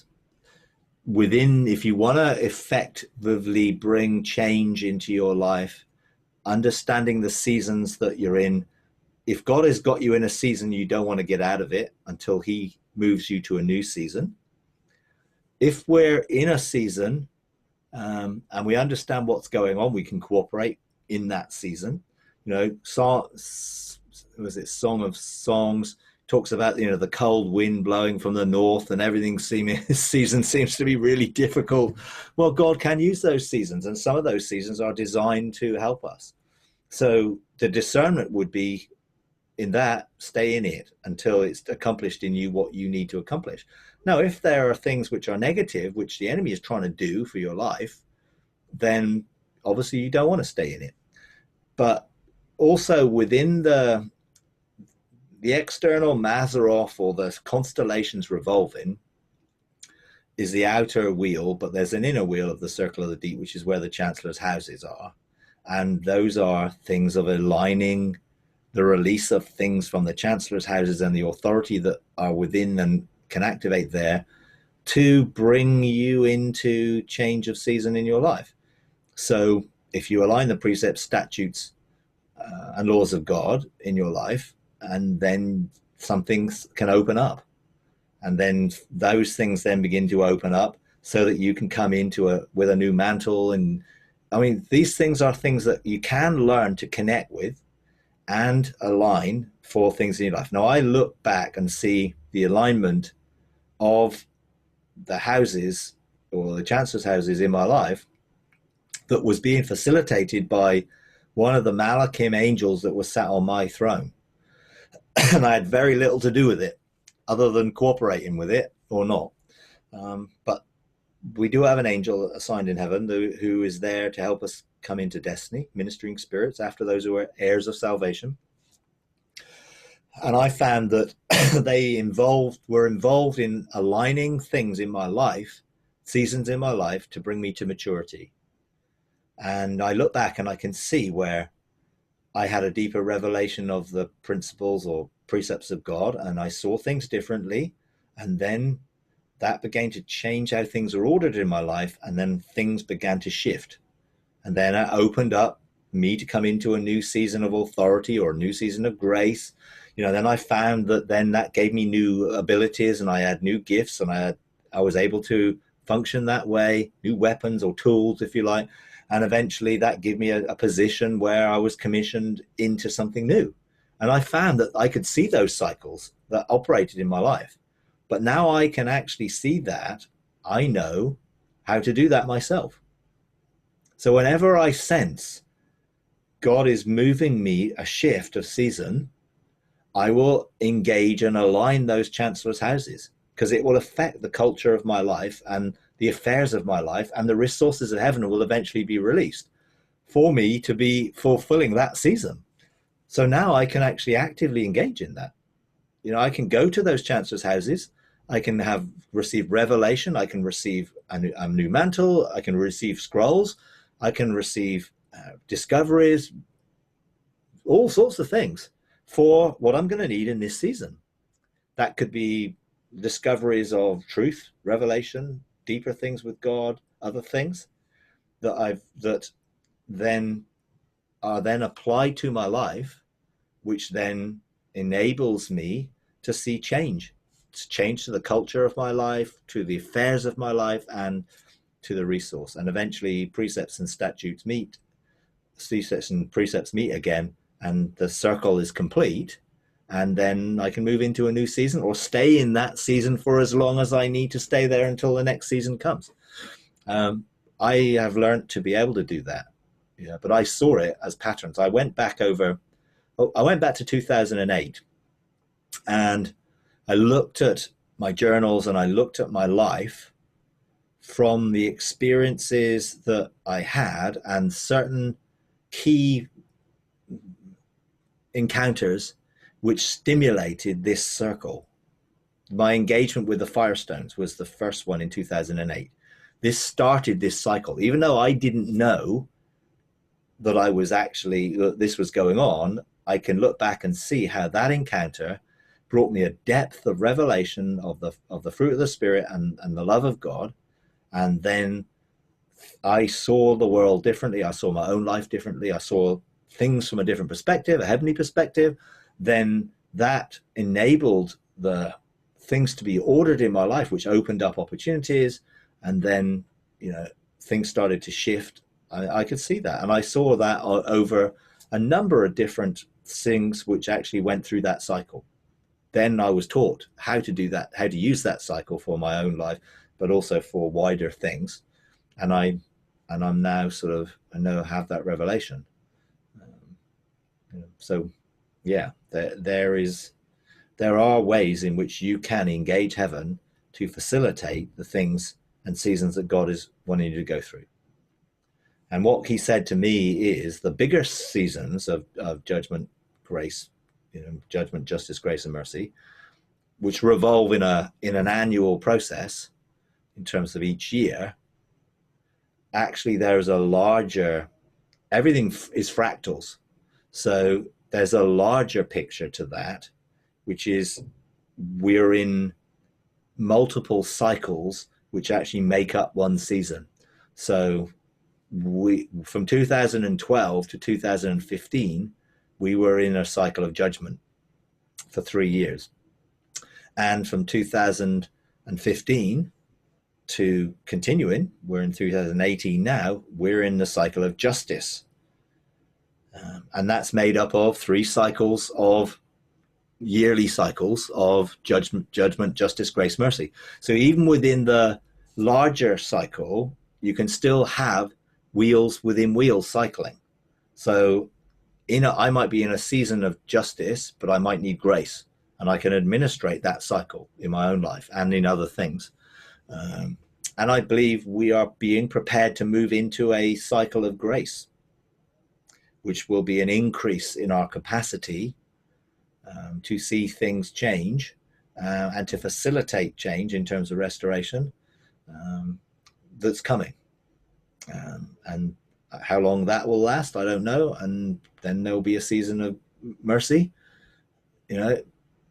within, if you want to effectively bring change into your life, understanding the seasons that you're in. If God has got you in a season, you don't want to get out of it until he moves you to a new season. If we're in a season and we understand what's going on, we can cooperate in that season. Song of Songs talks about, the cold wind blowing from the north and everything season seems to be really difficult. Well, God can use those seasons, and some of those seasons are designed to help us. So the discernment would be in that, stay in it until it's accomplished in you what you need to accomplish. Now, if there are things which are negative, which the enemy is trying to do for your life, then obviously you don't want to stay in it. But also within the external Mazzaroth, or the constellations revolving, is the outer wheel, but there's an inner wheel of the circle of the deep, which is where the chancellor's houses are. And those are things of aligning the release of things from the chancellor's houses and the authority that are within and can activate there to bring you into change of season in your life. So if you align the precepts, statutes, and laws of God in your life, and then some things can open up, and then those things then begin to open up so that you can come into with a new mantle. And I mean, these things are things that you can learn to connect with and align for things in your life. Now, I look back and see the alignment of the houses, or the chancellor's houses in my life, that was being facilitated by one of the Malachim angels that was sat on my throne. And I had very little to do with it other than cooperating with it or not. But we do have an angel assigned in heaven who is there to help us come into destiny, ministering spirits after those who are heirs of salvation. And I found that they were involved in aligning things in my life, seasons in my life, to bring me to maturity. And I look back and I can see where I had a deeper revelation of the principles or precepts of God, and I saw things differently. And then that began to change how things are ordered in my life. And then things began to shift. And then it opened up me to come into a new season of authority or a new season of grace. Then I found that then that gave me new abilities, and I had new gifts, and I was able to function that way, new weapons or tools, if you like. And eventually that gave me a position where I was commissioned into something new. And I found that I could see those cycles that operated in my life. But now I can actually see that. I know how to do that myself. So whenever I sense God is moving me a shift of season, I will engage and align those chancellor's houses, because it will affect the culture of my life and the affairs of my life, and the resources of heaven will eventually be released for me to be fulfilling that season. So now I can actually actively engage in that. I can go to those chancellor's houses. I can receive revelation. I can receive a new mantle. I can receive scrolls. I can receive discoveries, all sorts of things for what I'm going to need in this season. That could be discoveries of truth, revelation, deeper things with God, other things that then are then applied to my life, which then enables me to see change to the culture of my life, to the affairs of my life, and to the resource. And eventually precepts and statutes meet, precepts and precepts meet again, and the circle is complete. And then I can move into a new season or stay in that season for as long as I need to stay there until the next season comes. I have learned to be able to do that. But I saw it as patterns. I went back to 2008, and I looked at my journals and I looked at my life from the experiences that I had and certain key encounters which stimulated this circle. My engagement with the Firestones was the first one in 2008. This started this cycle. Even though I didn't know that this was going on, I can look back and see how that encounter brought me a depth of revelation of the fruit of the Spirit and the love of God. And then I saw the world differently. I saw my own life differently. I saw things from a different perspective, a heavenly perspective. Then that enabled the things to be ordered in my life, which opened up opportunities. And then, things started to shift. I could see that. And I saw that over a number of different things which actually went through that cycle. Then I was taught how to do that, how to use that cycle for my own life, but also for wider things. And I'm now have that revelation. So yeah, there are ways in which you can engage heaven to facilitate the things and seasons that God is wanting you to go through. And what he said to me is the bigger seasons of judgment, grace, judgment, justice, grace, and mercy, which revolve in an annual process in terms of each year. Actually, there's a larger, everything is fractals. So there's a larger picture to that, which is we're in multiple cycles which actually make up one season. So from 2012 to 2015, we were in a cycle of judgment for 3 years. And from 2015 to continuing, we're in 2018 now, we're in the cycle of justice. And that's made up of 3 cycles of yearly cycles of judgment, justice, grace, mercy. So even within the larger cycle, you can still have wheels within wheels cycling. So I might be in a season of justice, but I might need grace, and I can administrate that cycle in my own life and in other things. And I believe we are being prepared to move into a cycle of grace, which will be an increase in our capacity to see things change and to facilitate change in terms of restoration that's coming. And how long that will last, I don't know. And then there'll be a season of mercy, you know.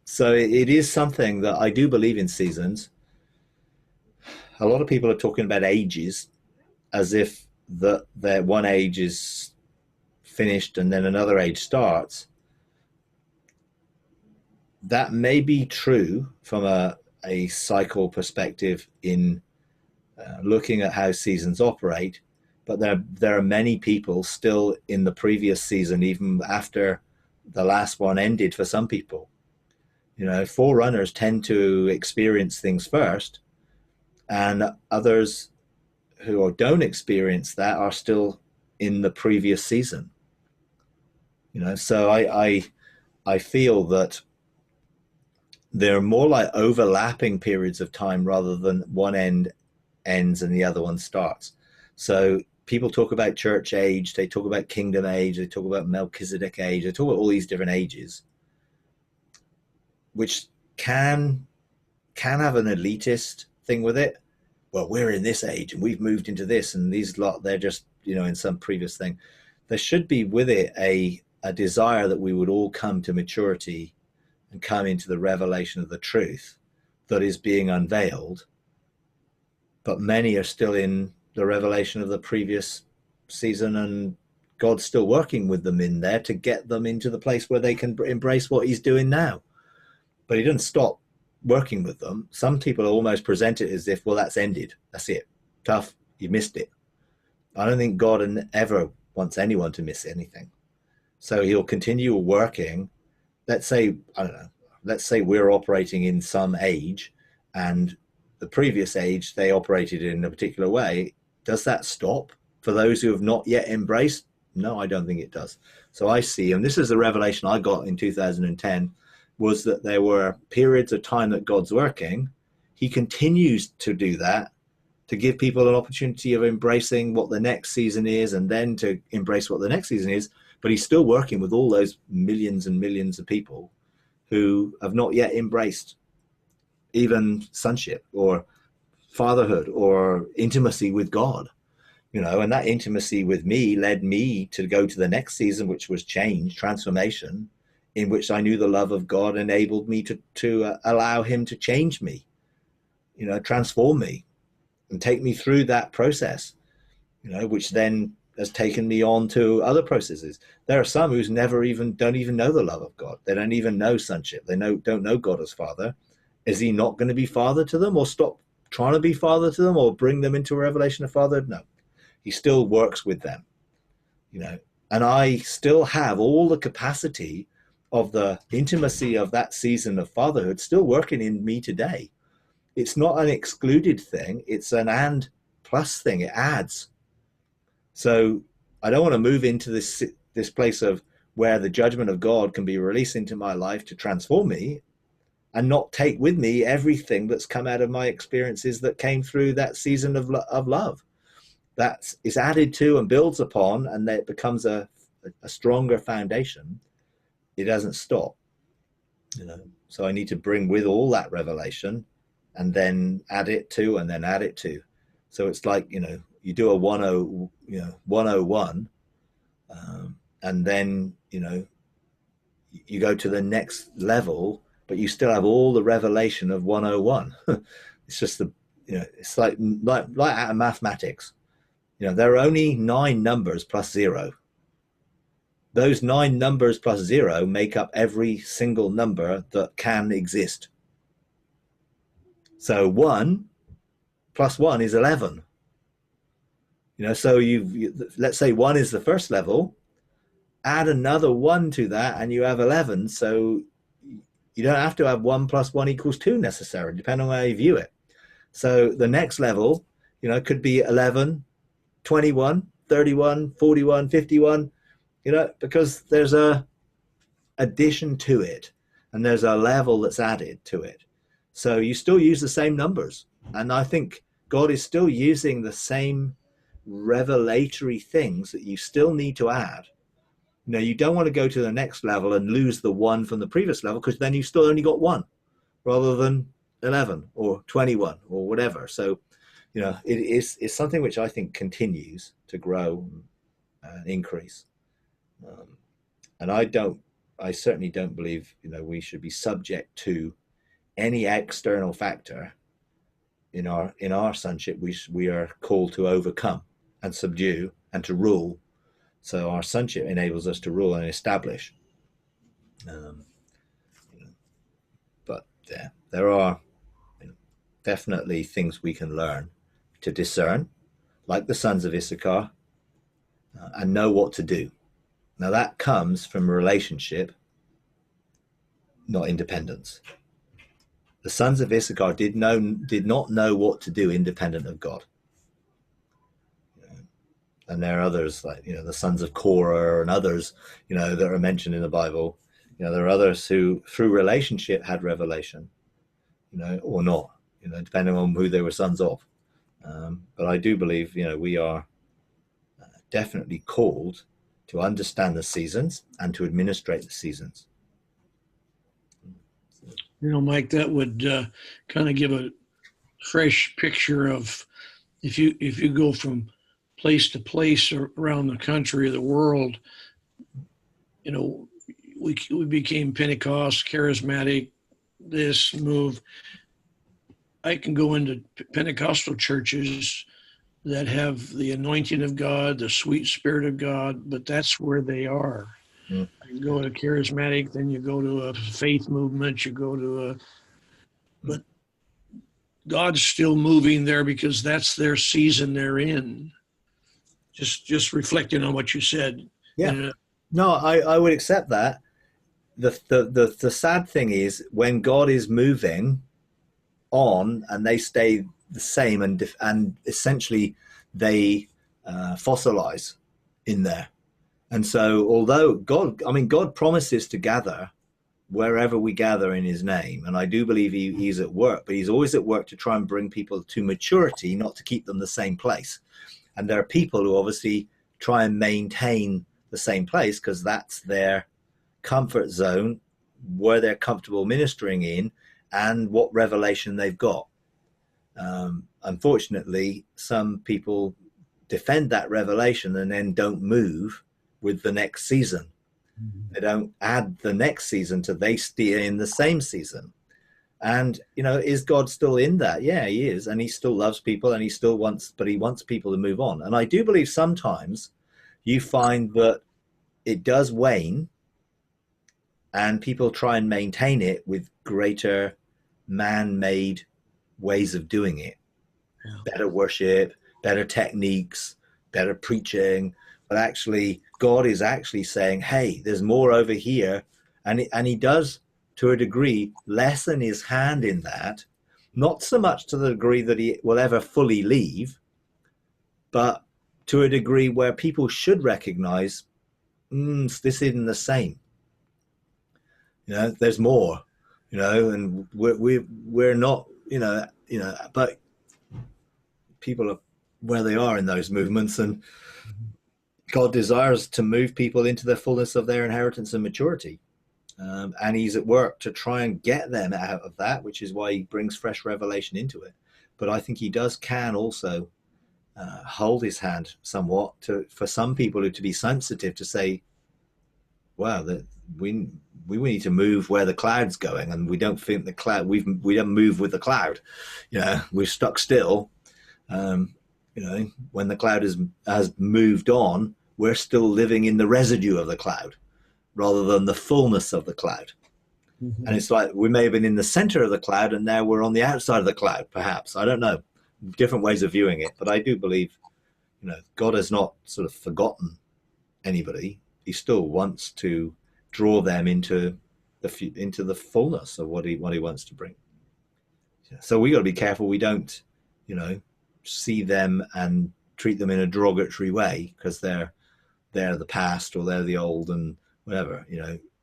So it is something that I do believe in seasons. A lot of people are talking about ages as if that one age is finished and then another age starts. That may be true from a cycle perspective in looking at how seasons operate, but there are many people still in the previous season, even after the last one ended for some people. You know, forerunners tend to experience things first, and others who don't experience that are still in the previous season. You know, so I feel that they're more like overlapping periods of time rather than one end ends and the other one starts. So people talk about church age, they talk about kingdom age, they talk about Melchizedek age, they talk about all these different ages, which can have an elitist thing with it. Well, we're in this age and we've moved into this, and these lot, they're just, you know, in some previous thing. There should be with it a desire that we would all come to maturity and come into the revelation of the truth that is being unveiled. But many are still in the revelation of the previous season, and God's still working with them in there to get them into the place where they can embrace what he's doing now. But he doesn't stop working with them. Some people almost present it as if, well, that's ended. That's it. Tough. You missed it. I don't think God ever wants anyone to miss anything. So he'll continue working. Let's say, I don't know, let's say we're operating in some age and the previous age, they operated in a particular way. Does that stop for those who have not yet embraced? No, I don't think it does. So I see, and this is the revelation I got in 2010, was that there were periods of time that God's working. He continues to do that to give people an opportunity of embracing what the next season is and then to embrace what the next season is. But he's still working with all those millions and millions of people who have not yet embraced even sonship or fatherhood or intimacy with God, you know. And that intimacy with me led me to go to the next season, which was change, transformation, in which I knew the love of God enabled me to allow him to change me, you know, transform me and take me through that process, you know, which then has taken me on to other processes. There are some who don't even know the love of God. They don't even know sonship. They don't know God as Father. Is he not going to be Father to them, or stop trying to be Father to them, or bring them into a revelation of Fatherhood? No, he still works with them, you know. And I still have all the capacity of the intimacy of that season of fatherhood still working in me today. It's not an excluded thing. It's an and plus thing. It adds. So I don't want to move into this place of where the judgment of God can be released into my life to transform me and not take with me everything that's come out of my experiences that came through that season of love. That is added to and builds upon, and that it becomes a stronger foundation. It doesn't stop, you know. So I need to bring with all that revelation and then add it to, and then add it to. So it's like, you know, you do a 101, and then, you know, you go to the next level, but you still have all the revelation of 101. It's just it's like out of mathematics. You know, there are only 9 numbers plus 0. Those 9 numbers plus 0 make up every single number that can exist. So 1 plus 1 is 11. You know, so let's say 1 is the first level, add another 1 to that, and you have 11. So you don't have to have 1 plus 1 equals 2 necessarily, depending on how you view it. So the next level, you know, could be 11, 21, 31, 41, 51. because there's a addition to it, and there's a level that's added to it. So you still use the same numbers, and I think God is still using the same revelatory things that you still need to add. You don't want to go to the next level and lose the one from the previous level, because then you still only got one rather than 11 or 21 or whatever. So it's something which I think continues to grow and increase. And I certainly don't believe we should be subject to any external factor in our sonship. We are called to overcome and subdue and to rule. So our sonship enables us to rule and establish. But there are definitely things we can learn to discern, like the sons of Issachar, and know what to do. Now that comes from a relationship, not independence. The sons of Issachar did not know what to do independent of God. And there are others, like the sons of Korah and others, that are mentioned in the Bible. There are others who, through relationship, had revelation, or not, depending on who they were sons of. But I do believe, we are definitely called to understand the seasons and to administrate the seasons. Mike, that would kind of give a fresh picture of if you go from place to place around the country or the world. We became Pentecost, charismatic, this move. I can go into Pentecostal churches that have the anointing of God, the sweet spirit of God, but that's where they are. You go to charismatic, then you go to a faith movement, you go to but God's still moving there because that's their season they're in. Just reflecting on what you said. Yeah. No, I would accept that. The sad thing is when God is moving on and they stay the same and essentially they fossilize in there. And so although God promises to gather wherever we gather in his name, and I do believe he's at work, but he's always at work to try and bring people to maturity, not to keep them the same place. And there are people who obviously try and maintain the same place because that's their comfort zone, where they're comfortable ministering in, and what revelation they've got. Unfortunately, some people defend that revelation and then don't move with the next season. They don't add the next season to they stay in the same season. And, is God still in that? Yeah, he is. And he still loves people and he wants people to move on. And I do believe sometimes you find that it does wane and people try and maintain it with greater man-made ways of doing it. Yeah. Better worship, better techniques, better preaching. But actually, God is actually saying, hey, there's more over here. And he does, to a degree, lessen his hand in that, not so much to the degree that he will ever fully leave, but to a degree where people should recognize, this isn't the same. There's more, and we're not, but people are where they are in those movements, and God desires to move people into the fullness of their inheritance and maturity. And he's at work to try and get them out of that, which is why he brings fresh revelation into it. But I think he can also hold his hand somewhat for some people to be sensitive to say, wow, that we need to move where the cloud's going, and we don't think the cloud, we don't move with the cloud. We're stuck still. When the cloud has moved on, we're still living in the residue of the cloud rather than the fullness of the cloud. Mm-hmm. And it's like we may have been in the center of the cloud and now we're on the outside of the cloud, perhaps. I don't know. Different ways of viewing it. But I do believe, God has not sort of forgotten anybody. He still wants to draw them into the fullness of what he wants to bring. So we got to be careful we don't, see them and treat them in a derogatory way because they're they're the past or they're the old and whatever,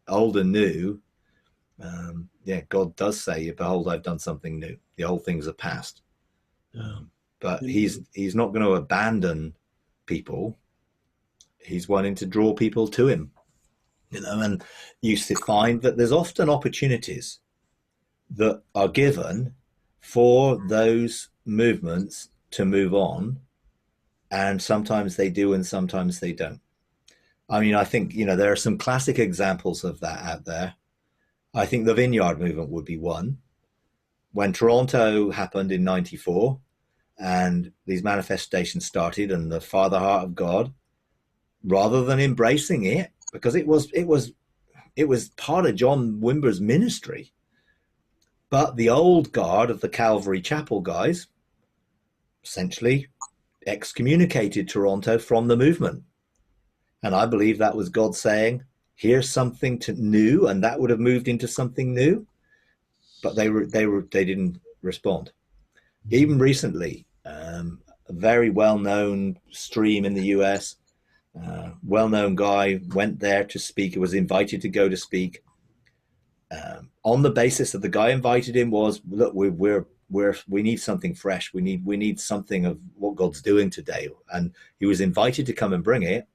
old and new. God does say, behold, I've done something new. The old things are past. But he's not going to abandon people. He's wanting to draw people to him, and you find that there's often opportunities that are given for those movements to move on, and sometimes they do and sometimes they don't. I mean, I think, there are some classic examples of that out there. I think the Vineyard movement would be one. When Toronto happened in 94 and these manifestations started, and the Father Heart of God, rather than embracing it, because it was part of John Wimber's ministry, but the old guard of the Calvary Chapel guys essentially excommunicated Toronto from the movement. And I believe that was God saying, here's something new, and that would have moved into something new. But they didn't respond. Even recently, a very well-known stream in the US, well-known guy went there to speak. He was invited to go to speak. On the basis that the guy invited him was, look, we need something fresh. We need something of what God's doing today. And he was invited to come and bring it.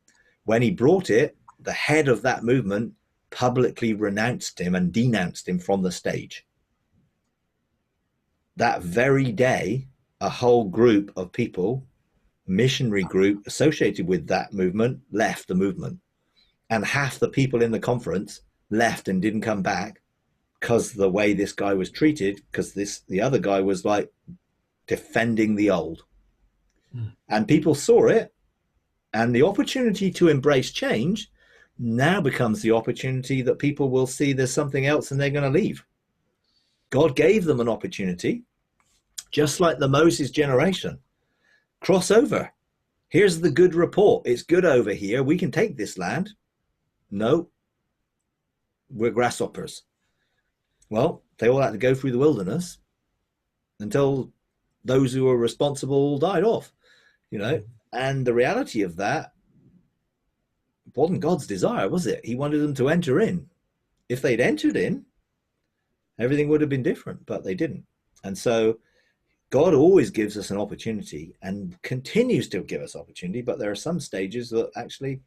When he brought it, the head of that movement publicly renounced him and denounced him from the stage. That very day, a whole group of people, missionary group associated with that movement, left the movement. And half the people in the conference left and didn't come back because the way this guy was treated, because the other guy was like defending the old. And people saw it, and the opportunity to embrace change now becomes the opportunity that people will see there's something else and they're going to leave. God gave them an opportunity, just like the Moses generation. Cross over. Here's the good report. It's good over here. We can take this land. No, we're grasshoppers. Well, they all had to go through the wilderness until those who were responsible died off, and the reality of that wasn't God's desire, was it? He wanted them to enter in. If they'd entered in, everything would have been different, but they didn't. And so God always gives us an opportunity and continues to give us opportunity, but there are some stages that actually,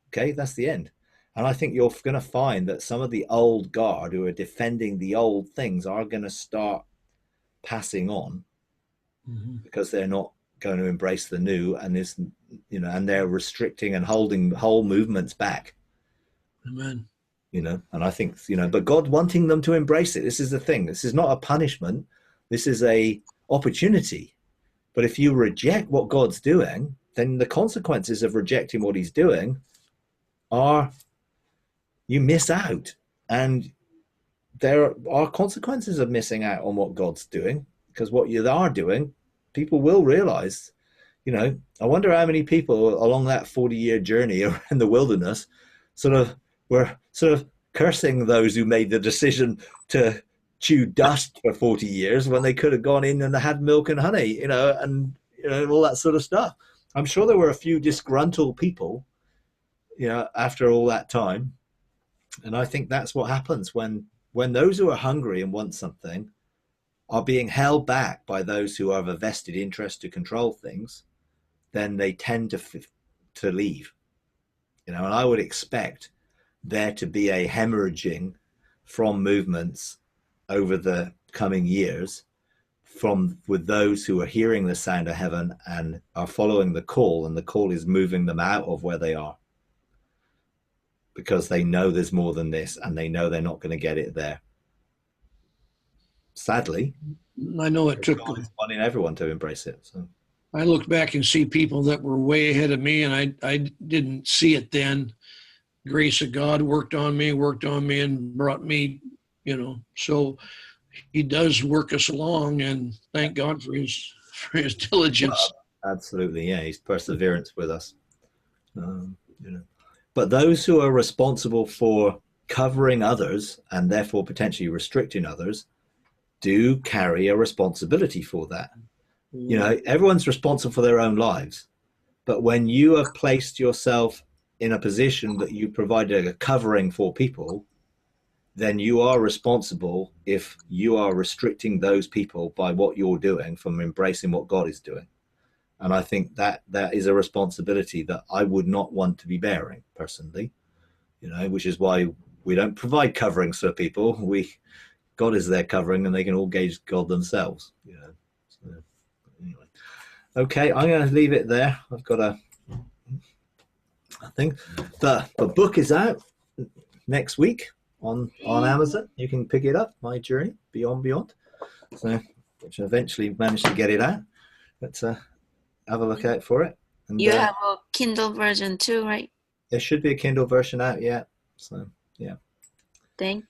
okay, that's the end. And I think you're going to find that some of the old guard who are defending the old things are going to start passing on because they're not going to embrace the new, and this, and they're restricting and holding whole movements back. Amen. And I think, but God wanting them to embrace it. This is the thing. This is not a punishment. This is a opportunity. But if you reject what God's doing, then the consequences of rejecting what he's doing are you miss out. And there are consequences of missing out on what God's doing, because what you are doing, people will realize, I wonder how many people along that 40-year journey in the wilderness were cursing those who made the decision to chew dust for 40 years when they could have gone in and had milk and honey, and all that sort of stuff. I'm sure there were a few disgruntled people, after all that time. And I think that's what happens when those who are hungry and want something are being held back by those who have a vested interest to control things, then they tend to leave. And I would expect there to be a hemorrhaging from movements over the coming years with those who are hearing the sound of heaven and are following the call, and the call is moving them out of where they are because they know there's more than this, and they know they're not going to get it there. Sadly, I know it took wanting everyone to embrace it. So I look back and see people that were way ahead of me, and I didn't see it then. Grace of God worked on me and brought me, so he does work us along, and thank God for his diligence. Absolutely. Yeah. His perseverance with us. But those who are responsible for covering others and therefore potentially restricting others do carry a responsibility for that. Everyone's responsible for their own lives, but when you have placed yourself in a position that you provided a covering for people, then you are responsible if you are restricting those people by what you're doing from embracing what God is doing. And I think that is a responsibility that I would not want to be bearing personally, which is why we don't provide coverings for people. God is their covering, and they can all gauge God themselves. So, anyway, okay, I'm going to leave it there. I've got I think the book is out next week on Amazon. You can pick it up, My Journey Beyond. So, which I eventually managed to get it out, but have a look out for it. And you have a Kindle version too, right? There should be a Kindle version out yet. So yeah. Thank